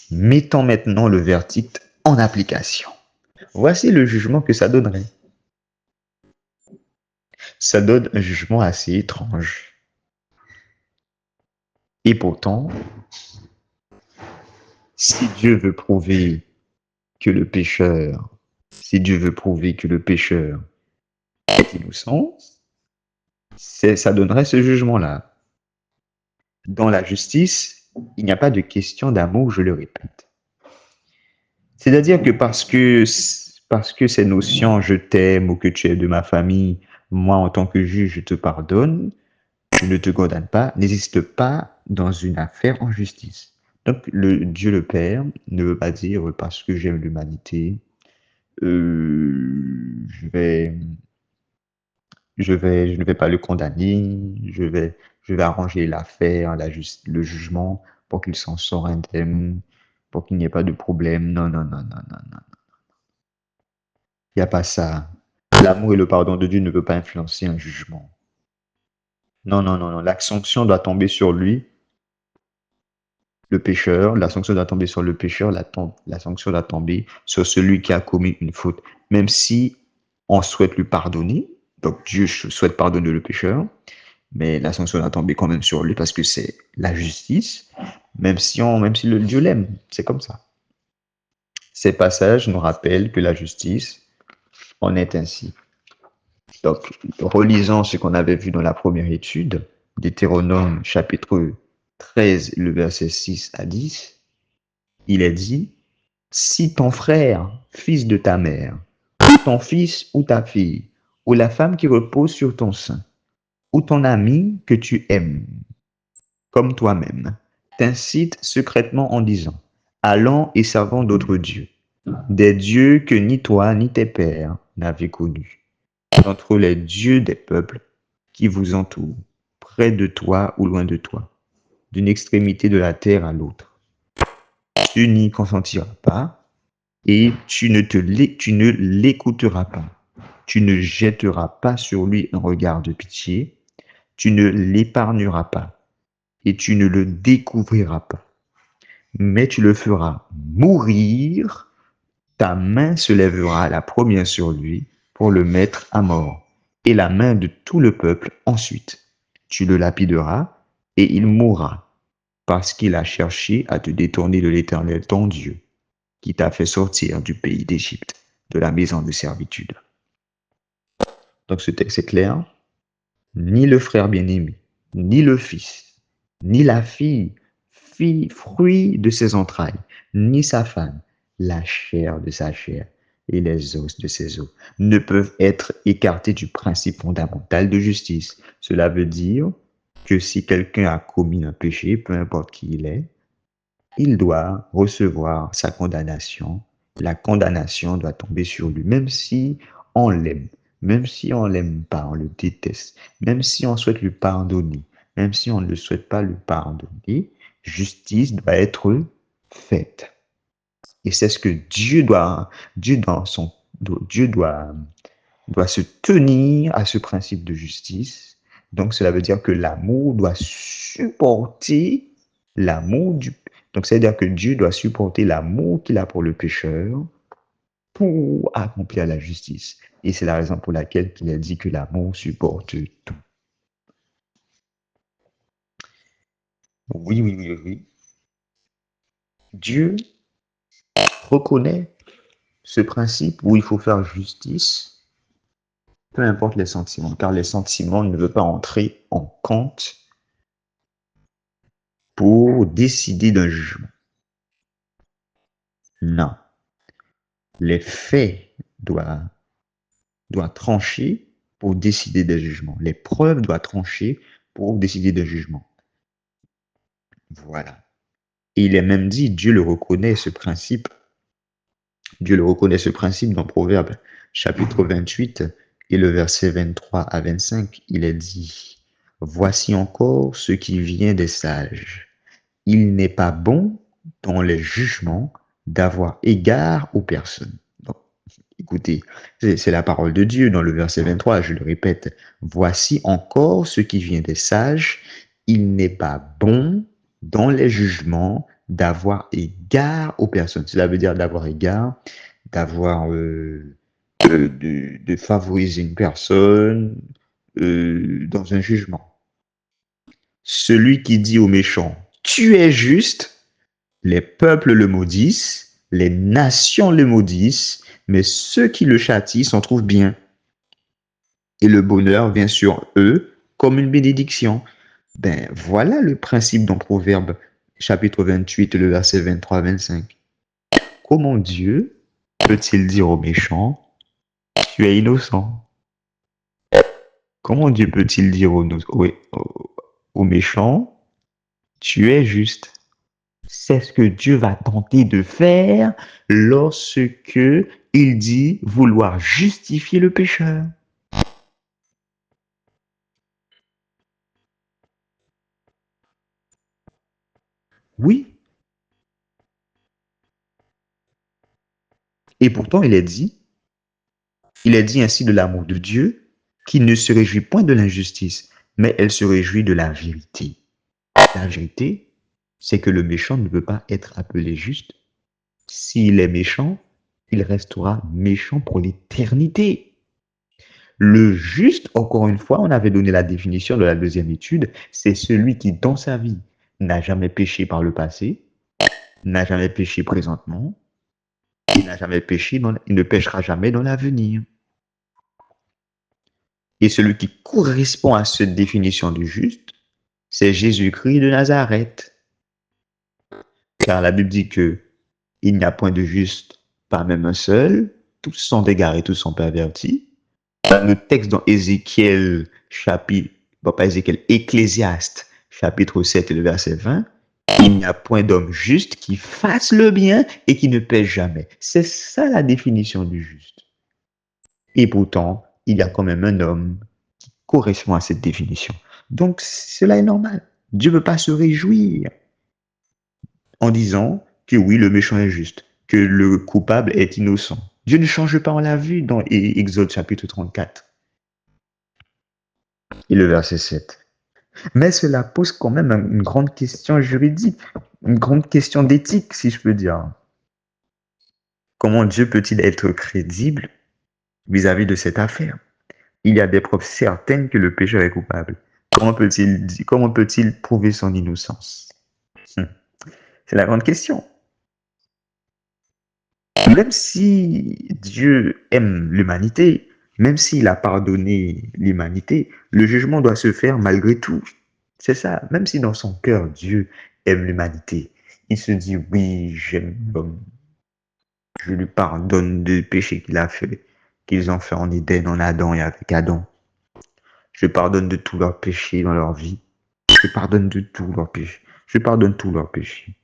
Speaker 2: Mettons maintenant le verdict en application. Voici le jugement que ça donnerait. Ça donne un jugement assez étrange. Et pourtant, si Dieu veut prouver que le pécheur, si Dieu veut prouver que le pécheur est innocent, ça donnerait ce jugement-là. Dans la justice, il n'y a pas de question d'amour, je le répète. C'est-à-dire que parce que ces notions, je t'aime ou que tu es de ma famille, moi en tant que juge, je te pardonne, je ne te condamne pas, n'existe pas dans une affaire en justice. Donc Dieu le Père ne veut pas dire parce que j'aime l'humanité, je ne vais pas le condamner, je vais arranger l'affaire, le jugement pour qu'il s'en sorte indemne, pour qu'il n'y ait pas de problème. Non, non, non, non, non, non. Il n'y a pas ça. L'amour et le pardon de Dieu ne peuvent pas influencer un jugement. Non, non, non, non. La sanction doit tomber sur lui, le pécheur. La sanction doit tomber sur le pécheur. La sanction doit tomber sur celui qui a commis une faute. Même si on souhaite lui pardonner, donc Dieu souhaite pardonner le pécheur, mais la sanction doit tomber quand même sur lui parce que c'est la justice, même si le Dieu l'aime. C'est comme ça. Ces passages nous rappellent que la justice en est ainsi. Donc, relisons ce qu'on avait vu dans la première étude, Deutéronome chapitre 13, le verset 6 à 10, il est dit, si ton frère, fils de ta mère, ou ton fils ou ta fille, ou la femme qui repose sur ton sein, ou ton ami que tu aimes, comme toi-même, t'incite secrètement en disant, allons et servons d'autres dieux, des dieux que ni toi ni tes pères n'avaient connus, d'entre les dieux des peuples qui vous entourent, près de toi ou loin de toi, d'une extrémité de la terre à l'autre. Tu n'y consentiras pas et tu ne l'écouteras pas. Tu ne jetteras pas sur lui un regard de pitié, tu ne l'épargneras pas et tu ne le découvriras pas. Mais tu le feras mourir, ta main se lèvera la première sur lui pour le mettre à mort, et la main de tout le peuple ensuite. Tu le lapideras, et il mourra, parce qu'il a cherché à te détourner de l'Éternel ton Dieu, qui t'a fait sortir du pays d'Égypte, de la maison de servitude. Donc ce texte est clair. Ni le frère bien-aimé, ni le fils, ni la fille, fruit de ses entrailles, ni sa femme, la chair de sa chair et les os de ses os, ne peuvent être écartés du principe fondamental de justice. Cela veut dire que si quelqu'un a commis un péché, peu importe qui il doit recevoir sa condamnation. La condamnation doit tomber sur lui, même si on l'aime, même si on l'aime pas, on le déteste, même si on souhaite lui pardonner, même si on ne souhaite pas lui pardonner, justice doit être faite. Et c'est ce que Dieu doit se tenir à ce principe de justice. Donc, cela veut dire que l'amour doit supporter l'amour du... Donc, c'est-à-dire que Dieu doit supporter l'amour qu'il a pour le pécheur pour accomplir la justice. Et c'est la raison pour laquelle il a dit que l'amour supporte tout. Oui, oui, oui, oui. Dieu reconnaît ce principe où il faut faire justice, peu importe les sentiments, car les sentiments ne veulent pas entrer en compte pour décider d'un jugement. Non. Les faits doivent trancher pour décider des jugements. Les preuves doivent trancher pour décider des jugements. Voilà. Et il est même dit, Dieu le reconnaît ce principe. Dieu le reconnaît ce principe dans Proverbe chapitre 28 et le verset 23 à 25. Il est dit, voici encore ce qui vient des sages. Il n'est pas bon dans les jugements d'avoir égard aux personnes. Donc, écoutez, c'est la parole de Dieu dans le verset 23, je le répète. Voici encore ce qui vient des sages. Il n'est pas bon dans les jugements d'avoir égard aux personnes. Cela veut dire d'avoir égard, d'avoir de favoriser une personne dans un jugement. Celui qui dit au méchant, tu es juste, les peuples le maudissent, les nations le maudissent, mais ceux qui le châtient s'en trouvent bien. Et le bonheur vient sur eux comme une bénédiction. Ben voilà le principe dans Proverbe chapitre 28, le verset 23-25. Comment Dieu peut-il dire aux méchants, tu es innocent? Comment Dieu peut-il dire aux méchants, tu es juste? C'est ce que Dieu va tenter de faire lorsque il dit vouloir justifier le pécheur. Oui. Et pourtant, il est dit ainsi de l'amour de Dieu, qui ne se réjouit point de l'injustice, mais elle se réjouit de la vérité. La vérité, c'est que le méchant ne peut pas être appelé juste. S'il est méchant, il restera méchant pour l'éternité. Le juste, encore une fois, on avait donné la définition de la deuxième étude, c'est celui qui, dans sa vie, n'a jamais péché par le passé, n'a jamais péché présentement, il n'a jamais péché, il ne péchera jamais dans l'avenir. Et celui qui correspond à cette définition du juste, c'est Jésus-Christ de Nazareth. Car la Bible dit que il n'y a point de juste, pas même un seul, tous sont égarés, tous sont pervertis. Dans le texte dans Ézéchiel, pas Ézéchiel, Ecclésiaste, chapitre 7 et le verset 20, il n'y a point d'homme juste qui fasse le bien et qui ne pêche jamais. C'est ça la définition du juste. Et pourtant, il y a quand même un homme qui correspond à cette définition. Donc, cela est normal. Dieu ne peut pas se réjouir en disant que oui, le méchant est juste, que le coupable est innocent. Dieu ne change pas, on l'a vu dans Exode chapitre 34 et le verset 7. Mais cela pose quand même une grande question juridique, une grande question d'éthique, si je peux dire. Comment Dieu peut-il être crédible vis-à-vis de cette affaire? Il y a des preuves certaines que le pécheur est coupable. Comment peut-il prouver son innocence? C'est la grande question. Même si Dieu aime l'humanité, Même s'il a pardonné l'humanité, le jugement doit se faire malgré tout. C'est ça. Même si dans son cœur, Dieu aime l'humanité, il se dit, oui, j'aime l'homme. Je lui pardonne des péchés qu'il a fait, qu'ils ont fait en Éden, en Adam et avec Adam. Je pardonne de tous leurs péchés dans leur vie. Je pardonne de tous leurs péchés. Je pardonne tous leurs péchés.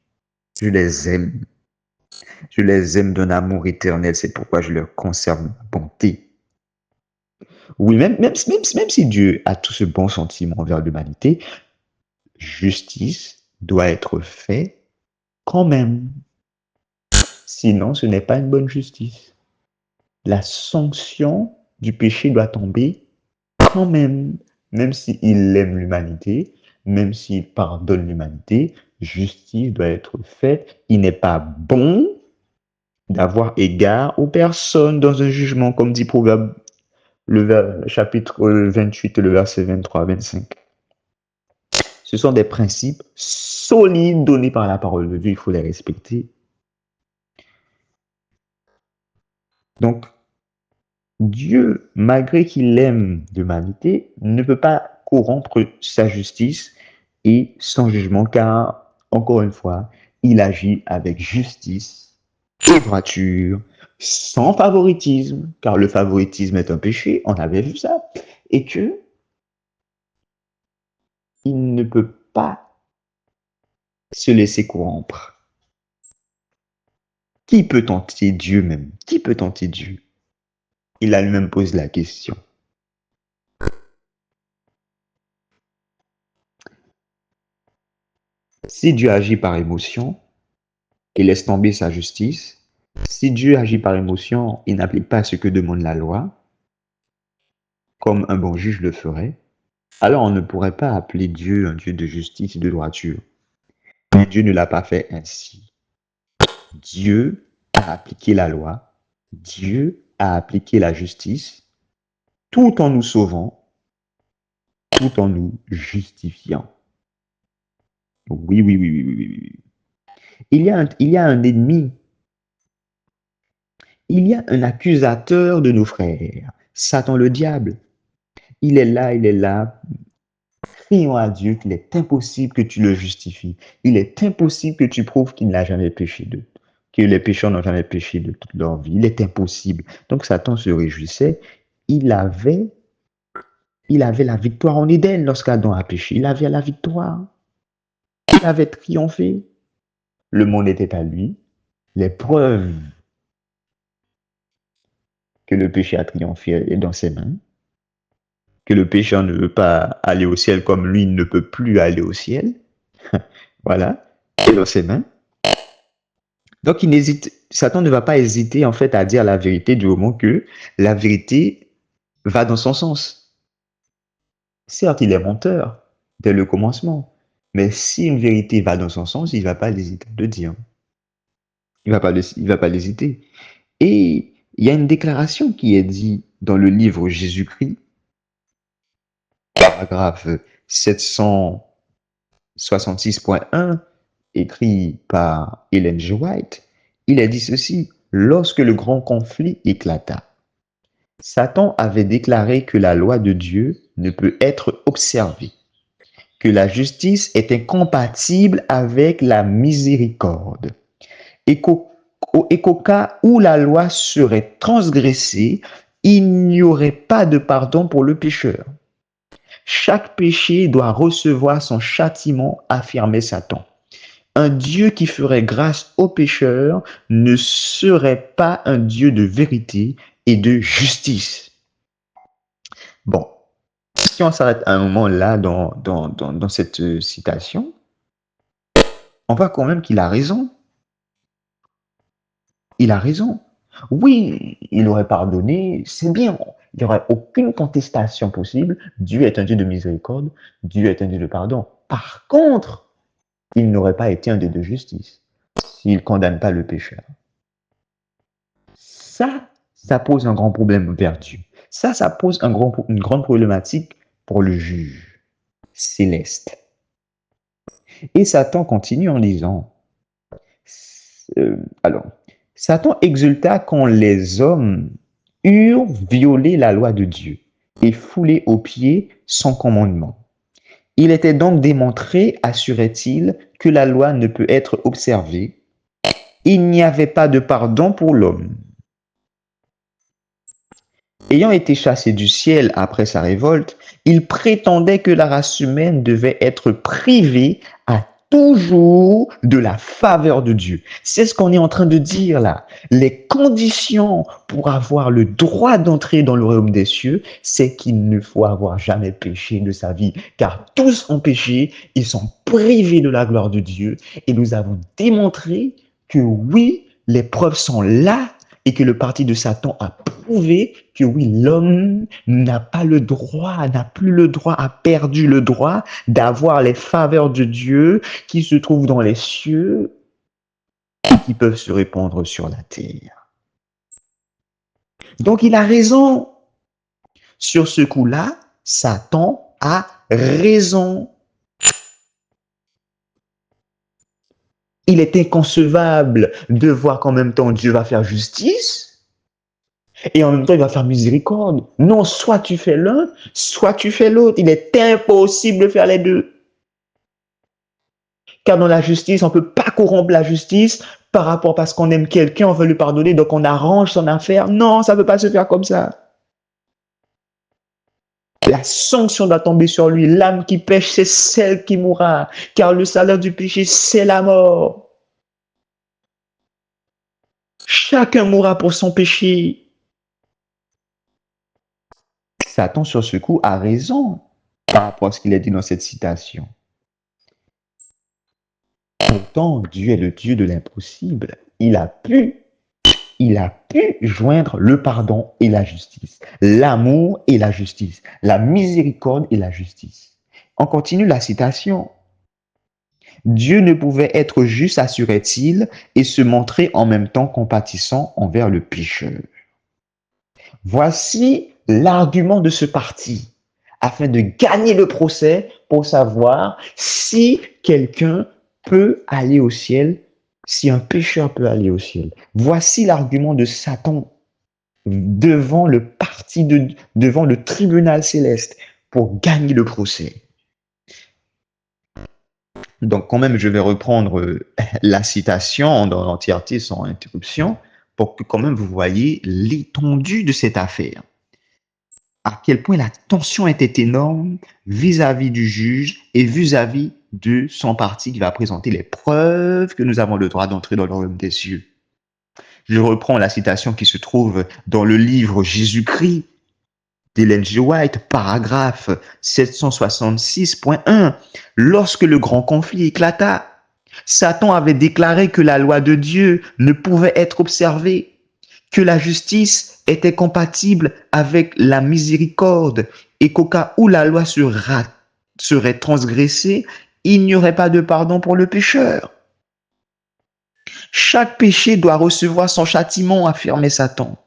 Speaker 2: Je les aime. Je les aime d'un amour éternel. C'est pourquoi je leur conserve ma bonté. Oui, même si Dieu a tout ce bon sentiment envers l'humanité, justice doit être faite quand même. Sinon, ce n'est pas une bonne justice. La sanction du péché doit tomber quand même. Même s'il aime l'humanité, même s'il pardonne l'humanité, justice doit être faite. Il n'est pas bon d'avoir égard aux personnes dans un jugement, comme dit Proverbe, chapitre 28, le verset 23-25. Ce sont des principes solides donnés par la parole de Dieu, il faut les respecter. Donc, Dieu, malgré qu'il aime l'humanité, ne peut pas corrompre sa justice et son jugement, car, encore une fois, il agit avec justice et droiture, sans favoritisme, car le favoritisme est un péché, on avait vu ça, et que il ne peut pas se laisser corrompre. Qui peut tenter Dieu même? Qui peut tenter Dieu? Il a lui-même posé la question. Si Dieu agit par émotion et laisse tomber sa justice, si Dieu agit par émotion, il n'applique pas ce que demande la loi, comme un bon juge le ferait, alors on ne pourrait pas appeler Dieu un Dieu de justice et de droiture. Mais Dieu ne l'a pas fait ainsi. Dieu a appliqué la loi, Dieu a appliqué la justice, tout en nous sauvant, tout en nous justifiant. Oui, oui, oui, oui, oui, oui, oui. Il y a un ennemi, il y a un accusateur de nos frères, Satan le diable. Il est là, criant à Dieu qu'il est impossible que tu le justifies. Il est impossible que tu prouves qu'il n'a jamais péché que les pécheurs n'ont jamais péché de toute leur vie. Il est impossible. Donc Satan se réjouissait. Il avait, il avait la victoire en Éden lorsqu'Adam a péché. Il avait la victoire. Il avait triomphé. Le monde était à lui. Les preuves que le péché a triomphé est dans ses mains. Que le pécheur ne veut pas aller au ciel comme lui ne peut plus aller au ciel. Voilà. C'est dans ses mains. Donc, Satan ne va pas hésiter en fait à dire la vérité du moment que la vérité va dans son sens. Certes, il est menteur dès le commencement, mais si une vérité va dans son sens, il ne va pas hésiter de dire. Il va pas l'hésiter. Et il y a une déclaration qui est dite dans le livre Jésus-Christ, paragraphe 766.1, écrit par Ellen G. White. Il a dit ceci: lorsque le grand conflit éclata, Satan avait déclaré que la loi de Dieu ne peut être observée, que la justice est incompatible avec la miséricorde, et qu'au cas où la loi serait transgressée, il n'y aurait pas de pardon pour le pécheur. Chaque péché doit recevoir son châtiment, affirmait Satan. Un Dieu qui ferait grâce aux pécheurs ne serait pas un Dieu de vérité et de justice. Bon, si on s'arrête un moment là dans cette citation, on voit quand même qu'il a raison. Il a raison. Oui, il aurait pardonné, c'est bien. Il n'y aurait aucune contestation possible. Dieu est un Dieu de miséricorde, Dieu est un Dieu de pardon. Par contre, il n'aurait pas été un Dieu de justice s'il ne condamne pas le pécheur. Ça pose un grand problème vers Dieu. Ça pose une grande problématique pour le juge céleste. Et Satan continue en disant, alors, Satan exulta quand les hommes eurent violé la loi de Dieu et foulé aux pieds son commandement. Il était donc démontré, assurait-il, que la loi ne peut être observée. Il n'y avait pas de pardon pour l'homme. Ayant été chassé du ciel après sa révolte, il prétendait que la race humaine devait être privée à toujours de la faveur de Dieu. C'est ce qu'on est en train de dire là. Les conditions pour avoir le droit d'entrer dans le royaume des cieux, c'est qu'il ne faut avoir jamais péché de sa vie, car tous ont péché, ils sont privés de la gloire de Dieu, et nous avons démontré que oui, les preuves sont là, et que le parti de Satan a prouvé que oui, l'homme n'a pas le droit, n'a plus le droit, a perdu le droit d'avoir les faveurs de Dieu qui se trouvent dans les cieux et qui peuvent se répandre sur la terre. Donc il a raison. Sur ce coup-là, Satan a raison. Il est inconcevable de voir qu'en même temps Dieu va faire justice et en même temps il va faire miséricorde. Non, soit tu fais l'un, soit tu fais l'autre. Il est impossible de faire les deux. Car dans la justice, on ne peut pas corrompre la justice par rapport parce qu'on aime quelqu'un, on veut lui pardonner, donc on arrange son affaire. Non, ça ne peut pas se faire comme ça. La sanction doit tomber sur lui. L'âme qui pêche, c'est celle qui mourra. Car le salaire du péché, c'est la mort. Chacun mourra pour son péché. Satan, sur ce coup, a raison par rapport à ce qu'il a dit dans cette citation. Pourtant, Dieu est le Dieu de l'impossible. Il a pu joindre le pardon et la justice, l'amour et la justice, la miséricorde et la justice. On continue la citation. Dieu ne pouvait être juste, assurait-il, et se montrer en même temps compatissant envers le pécheur. Voici l'argument de ce parti, afin de gagner le procès pour savoir si quelqu'un peut aller au ciel, si un pécheur peut aller au ciel. Voici l'argument de Satan devant devant le tribunal céleste pour gagner le procès. Donc, quand même, je vais reprendre la citation dans l'entièreté sans interruption pour que quand même vous voyez l'étendue de cette affaire. À quel point la tension était énorme vis-à-vis du juge et vis-à-vis de son parti qui va présenter les preuves que nous avons le droit d'entrer dans le royaume des cieux. Je reprends la citation qui se trouve dans le livre Jésus-Christ d'Ellen G. White, paragraphe 766.1. Lorsque le grand conflit éclata, Satan avait déclaré que la loi de Dieu ne pouvait être observée, que la justice était compatible avec la miséricorde et qu'au cas où la loi serait transgressée, il n'y aurait pas de pardon pour le pécheur. Chaque péché doit recevoir son châtiment, affirmait Satan.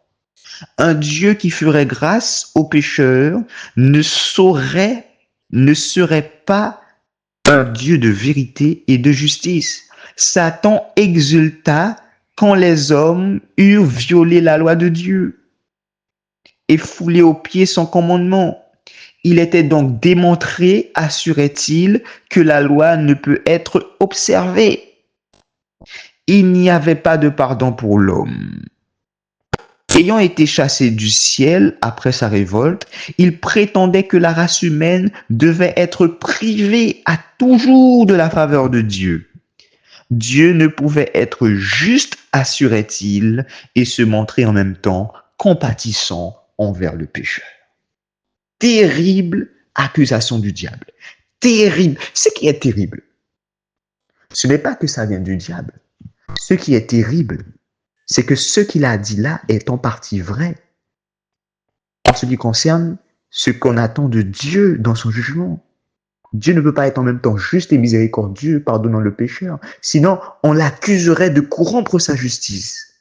Speaker 2: Un Dieu qui ferait grâce aux pécheurs ne serait pas un Dieu de vérité et de justice. Satan exulta quand les hommes eurent violé la loi de Dieu et foulé aux pieds son commandement. Il était donc démontré, assurait-il, que la loi ne peut être observée. Il n'y avait pas de pardon pour l'homme. Ayant été chassé du ciel après sa révolte, il prétendait que la race humaine devait être privée à toujours de la faveur de Dieu. Dieu ne pouvait être juste, assurait-il, et se montrer en même temps compatissant envers le pécheur. Terrible accusation du diable. Terrible. Ce qui est terrible, ce n'est pas que ça vient du diable. Ce qui est terrible, c'est que ce qu'il a dit là est en partie vrai en ce qui concerne ce qu'on attend de Dieu dans son jugement. Dieu ne peut pas être en même temps juste et miséricordieux, pardonnant le pécheur. Sinon, on l'accuserait de corrompre sa justice.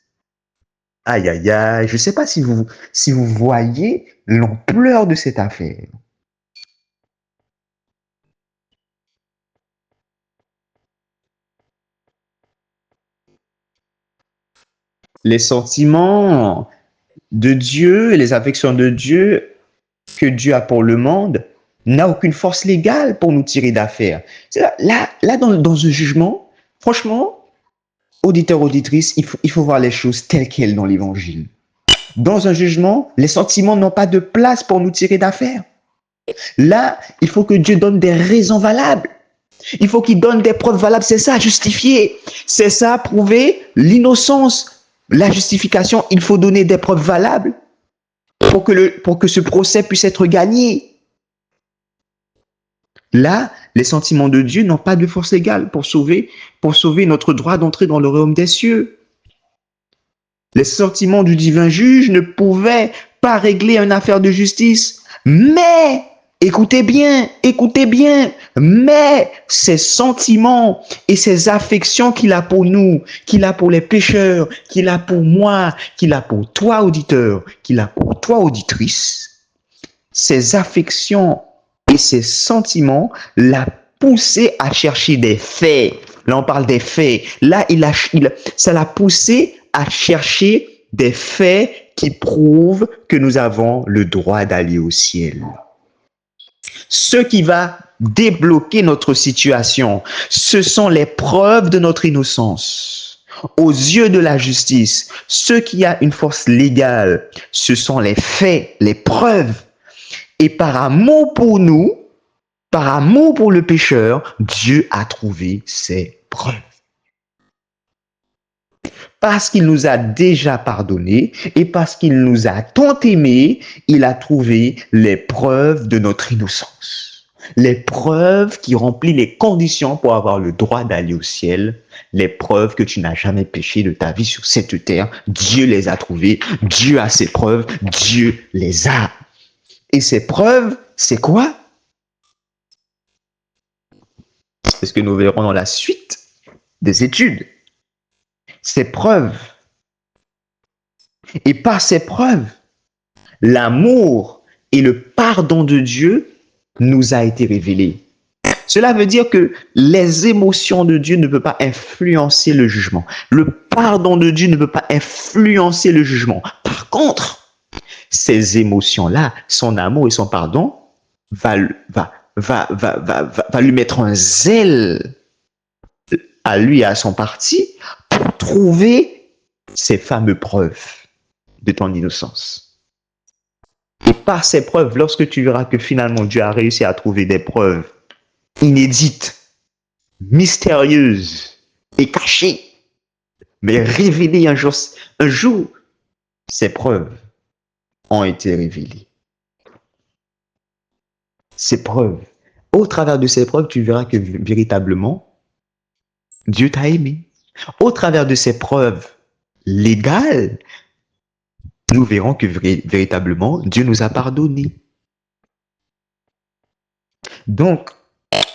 Speaker 2: Aïe, aïe, aïe. Je ne sais pas si vous voyez l'ampleur de cette affaire. Les sentiments de Dieu et les affections de Dieu que Dieu a pour le monde n'a aucune force légale pour nous tirer d'affaire. C'est là dans un jugement, franchement, auditeur, auditrice, il faut voir les choses telles quelles dans l'évangile. Dans un jugement, les sentiments n'ont pas de place pour nous tirer d'affaire. Là, il faut que Dieu donne des raisons valables. Il faut qu'il donne des preuves valables. C'est ça, justifier. C'est ça, prouver l'innocence. La justification, il faut donner des preuves valables pour que ce procès puisse être gagné. Là, les sentiments de Dieu n'ont pas de force légale pour sauver notre droit d'entrer dans le royaume des cieux. Les sentiments du divin juge ne pouvaient pas régler une affaire de justice. Mais, écoutez bien, mais ces sentiments et ces affections qu'il a pour nous, qu'il a pour les pécheurs, qu'il a pour moi, qu'il a pour toi, auditeur, qu'il a pour toi, auditrice, ces affections et ces sentiments l'a poussé à chercher des faits. Là, on parle des faits. Là, ça l'a poussé à chercher des faits qui prouvent que nous avons le droit d'aller au ciel. Ce qui va débloquer notre situation, ce sont les preuves de notre innocence. Aux yeux de la justice, ce qui a une force légale, ce sont les faits, les preuves. Et par amour pour nous, par amour pour le pécheur, Dieu a trouvé ses preuves. Parce qu'il nous a déjà pardonné et parce qu'il nous a tant aimés, il a trouvé les preuves de notre innocence. Les preuves qui remplissent les conditions pour avoir le droit d'aller au ciel. Les preuves que tu n'as jamais péché de ta vie sur cette terre. Dieu les a trouvées. Dieu a ses preuves. Dieu les a. Et ces preuves, c'est quoi? C'est ce que nous verrons dans la suite des études. Ces preuves. Et par ces preuves, l'amour et le pardon de Dieu nous a été révélé. Cela veut dire que les émotions de Dieu ne peuvent pas influencer le jugement. Le pardon de Dieu ne peut pas influencer le jugement. Par contre, ces émotions-là, son amour et son pardon, va lui mettre un zèle à lui et à son parti pour trouver ces fameuses preuves de ton innocence. Et par ces preuves, lorsque tu verras que finalement Dieu a réussi à trouver des preuves inédites, mystérieuses et cachées, mais révélées un jour, ces preuves ont été révélées. Ces preuves. Au travers de ces preuves, tu verras que véritablement, Dieu t'a aimé. Au travers de ces preuves légales, nous verrons que véritablement, Dieu nous a pardonné. Donc,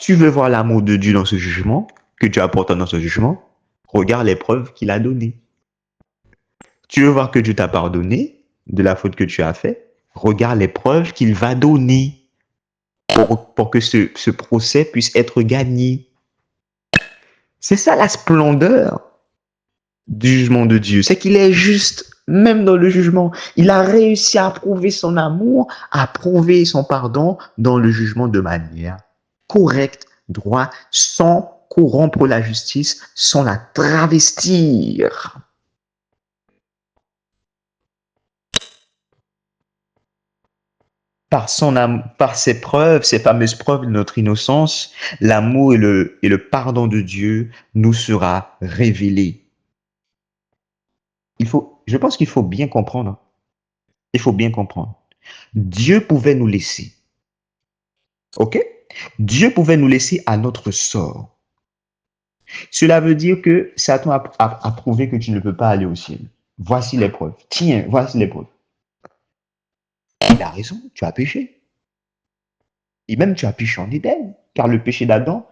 Speaker 2: tu veux voir l'amour de Dieu dans ce jugement, que Dieu apporte dans ce jugement, regarde les preuves qu'il a données. Tu veux voir que Dieu t'a pardonné de la faute que tu as faite, regarde les preuves qu'il va donner pour que ce procès puisse être gagné. C'est ça la splendeur du jugement de Dieu, c'est qu'il est juste, même dans le jugement. Il a réussi à prouver son amour, à prouver son pardon dans le jugement de manière correcte, droite, sans corrompre la justice, sans la travestir. Par ces preuves, ces fameuses preuves de notre innocence, l'amour et le pardon de Dieu nous sera révélé. Je pense qu'il faut bien comprendre. Il faut bien comprendre. Dieu pouvait nous laisser. OK? Dieu pouvait nous laisser à notre sort. Cela veut dire que Satan a prouvé que tu ne peux pas aller au ciel. Voici les preuves. Tiens, voici les preuves. Il a raison, tu as péché. Et même tu as péché en Éden, car le péché d'Adam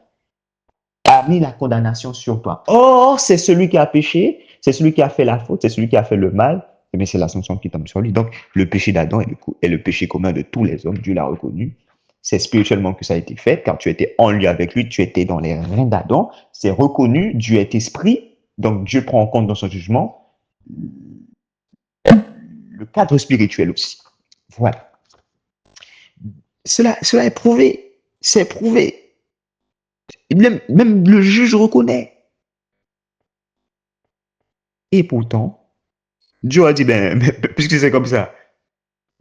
Speaker 2: a mis la condamnation sur toi. Or, c'est celui qui a péché, c'est celui qui a fait la faute, c'est celui qui a fait le mal, et bien c'est la sanction qui tombe sur lui. Donc, le péché d'Adam est le péché commun de tous les hommes, Dieu l'a reconnu. C'est spirituellement que ça a été fait, car tu étais en lui avec lui, tu étais dans les reins d'Adam, c'est reconnu, Dieu est esprit, donc Dieu prend en compte dans son jugement le cadre spirituel aussi. Voilà. Cela est prouvé. C'est prouvé. Même le juge reconnaît. Et pourtant, Dieu a dit, puisque c'est comme ça,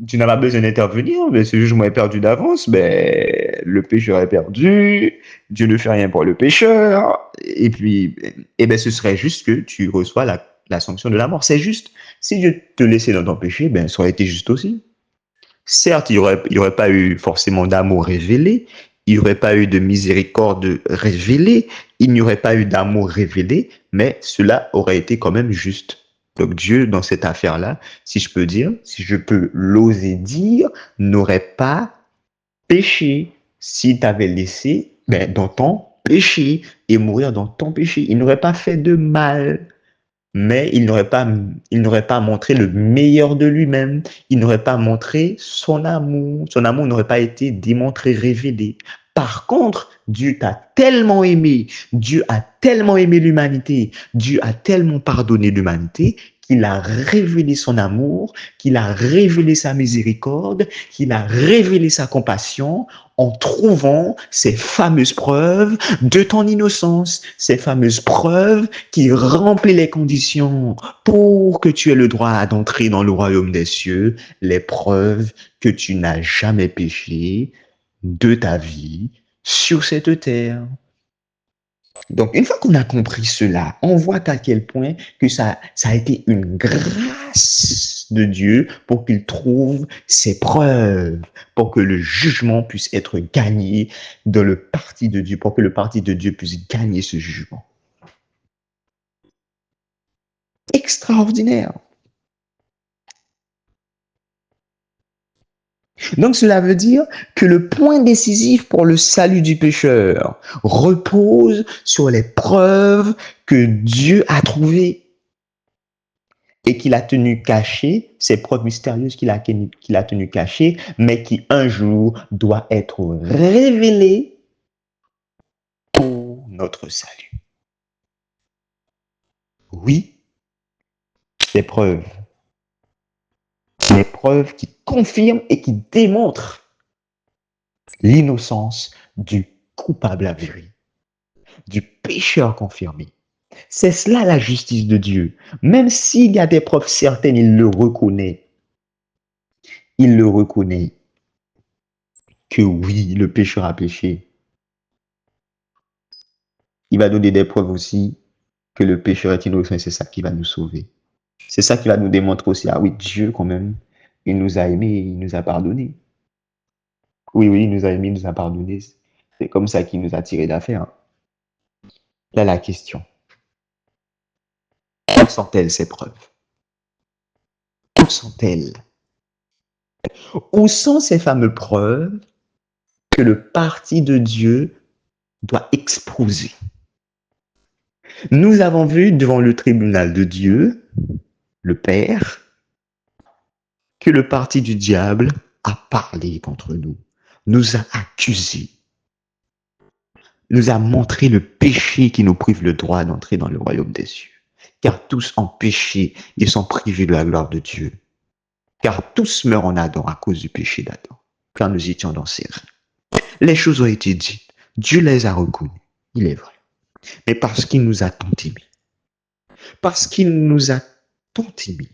Speaker 2: tu n'as pas besoin d'intervenir, mais ce jugement est perdu d'avance, le pécheur est perdu, Dieu ne fait rien pour le pécheur, et puis, ce serait juste que tu reçois la sanction de la mort. C'est juste. Si Dieu te laissait dans ton péché, ça aurait été juste aussi. Certes, il y aurait pas eu forcément d'amour révélé, il n'y aurait pas eu de miséricorde révélée, il n'y aurait pas eu d'amour révélé, mais cela aurait été quand même juste. Donc Dieu, dans cette affaire-là, si je peux l'oser dire, n'aurait pas péché s'il t'avait laissé dans ton péché et mourir dans ton péché. Il n'aurait pas fait de mal. Mais il n'aurait pas montré le meilleur de lui-même. Il n'aurait pas montré son amour. Son amour n'aurait pas été démontré, révélé. Par contre, Dieu t'a tellement aimé, Dieu a tellement aimé l'humanité, Dieu a tellement pardonné l'humanité qu'il a révélé son amour, qu'il a révélé sa miséricorde, qu'il a révélé sa compassion en trouvant ces fameuses preuves de ton innocence, ces fameuses preuves qui remplissent les conditions pour que tu aies le droit d'entrer dans le royaume des cieux, les preuves que tu n'as jamais péché de ta vie sur cette terre. Donc, une fois qu'on a compris cela, on voit à quel point que ça a été une grâce de Dieu pour qu'il trouve ses preuves, pour que le jugement puisse être gagné dans le parti de Dieu, pour que le parti de Dieu puisse gagner ce jugement. Extraordinaire. Donc cela veut dire que le point décisif pour le salut du pécheur repose sur les preuves que Dieu a trouvées et qu'il a tenu cachées, ces preuves mystérieuses qu'il a tenu cachées, mais qui un jour doit être révélées pour notre salut. Oui, ces preuves qui confirment et qui démontrent l'innocence du coupable avéré, du pécheur confirmé. C'est cela la justice de Dieu. Même s'il y a des preuves certaines, il le reconnaît. Il le reconnaît que oui, le pécheur a péché. Il va donner des preuves aussi que le pécheur est innocent et c'est ça qui va nous sauver. C'est ça qui va nous démontrer aussi, ah oui, Dieu quand même, il nous a aimés, il nous a pardonné. Oui, il nous a aimés, il nous a pardonné. C'est comme ça qu'il nous a tiré d'affaire. Là, la question. Où sont-elles ces preuves? Où sont-elles? Où sont ces fameuses preuves que le parti de Dieu doit exposer? Nous avons vu devant le tribunal de Dieu, le Père, que le parti du diable a parlé contre nous, nous a accusés, nous a montré le péché qui nous prive le droit d'entrer dans le royaume des cieux. Car tous ont péché et sont privés de la gloire de Dieu. Car tous meurent en Adam à cause du péché d'Adam, car nous étions dans ses reins. Les choses ont été dites, Dieu les a reconnues, il est vrai. Mais parce qu'il nous a tant aimés, parce qu'il nous a tant aimés,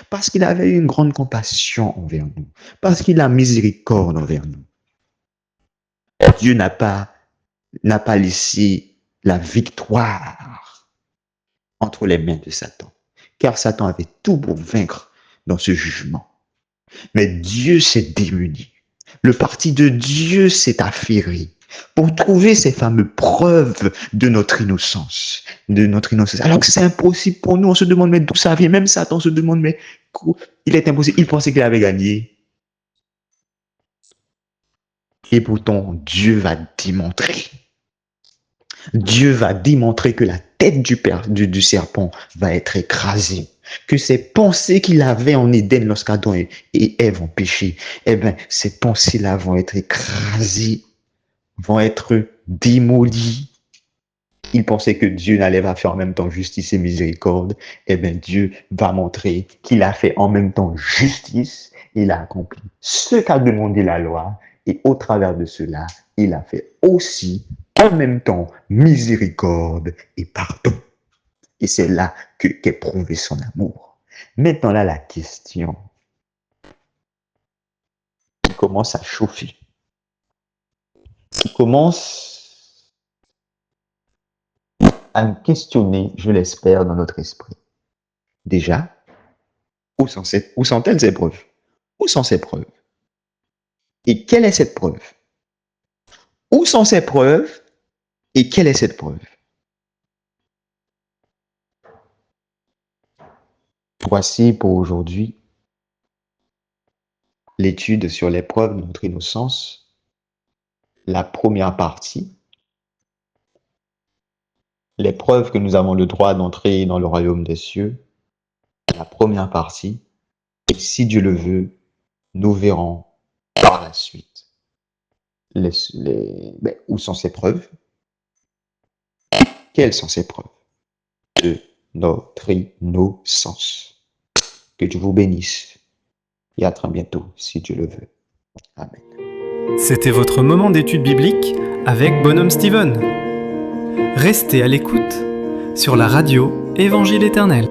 Speaker 2: parce qu'il avait une grande compassion envers nous, parce qu'il a miséricorde envers nous, Dieu n'a pas laissé la victoire entre les mains de Satan, car Satan avait tout pour vaincre dans ce jugement. Mais Dieu s'est démuni. Le parti de Dieu s'est affairé pour trouver ces fameuses preuves de notre innocence. Alors que c'est impossible pour nous, on se demande mais d'où ça vient. Même Satan se demande mais il est impossible. Il pensait qu'il avait gagné. Et pourtant, Dieu va démontrer. Dieu va démontrer que la tête du serpent va être écrasée. Que ces pensées qu'il avait en Éden lorsqu'Adam et Ève ont péché, ces pensées-là vont être écrasées, vont être démolies. Il pensait que Dieu n'allait pas faire en même temps justice et miséricorde. Eh bien, Dieu va montrer qu'il a fait en même temps justice. Il a accompli ce qu'a demandé la loi. Et au travers de cela, il a fait aussi en même temps miséricorde et pardon. Et c'est là qu'est prouvé son amour. Maintenant là, la question qui commence à chauffer, qui commence à nous questionner, je l'espère, dans notre esprit. Déjà, où sont-elles ces preuves? Où sont ces preuves? Et quelle est cette preuve? Où sont ces preuves? Et quelle est cette preuve? Voici pour aujourd'hui l'étude sur les preuves de notre innocence, la première partie, les preuves que nous avons le droit d'entrer dans le royaume des cieux, la première partie, et si Dieu le veut, nous verrons par la suite où sont ces preuves, quelles sont ces preuves de notre innocence. Que Dieu vous bénisse et à très bientôt si Dieu le veut. Amen.
Speaker 1: C'était votre moment d'étude biblique avec Bonhomme Steven. Restez à l'écoute sur la radio Évangile Éternel.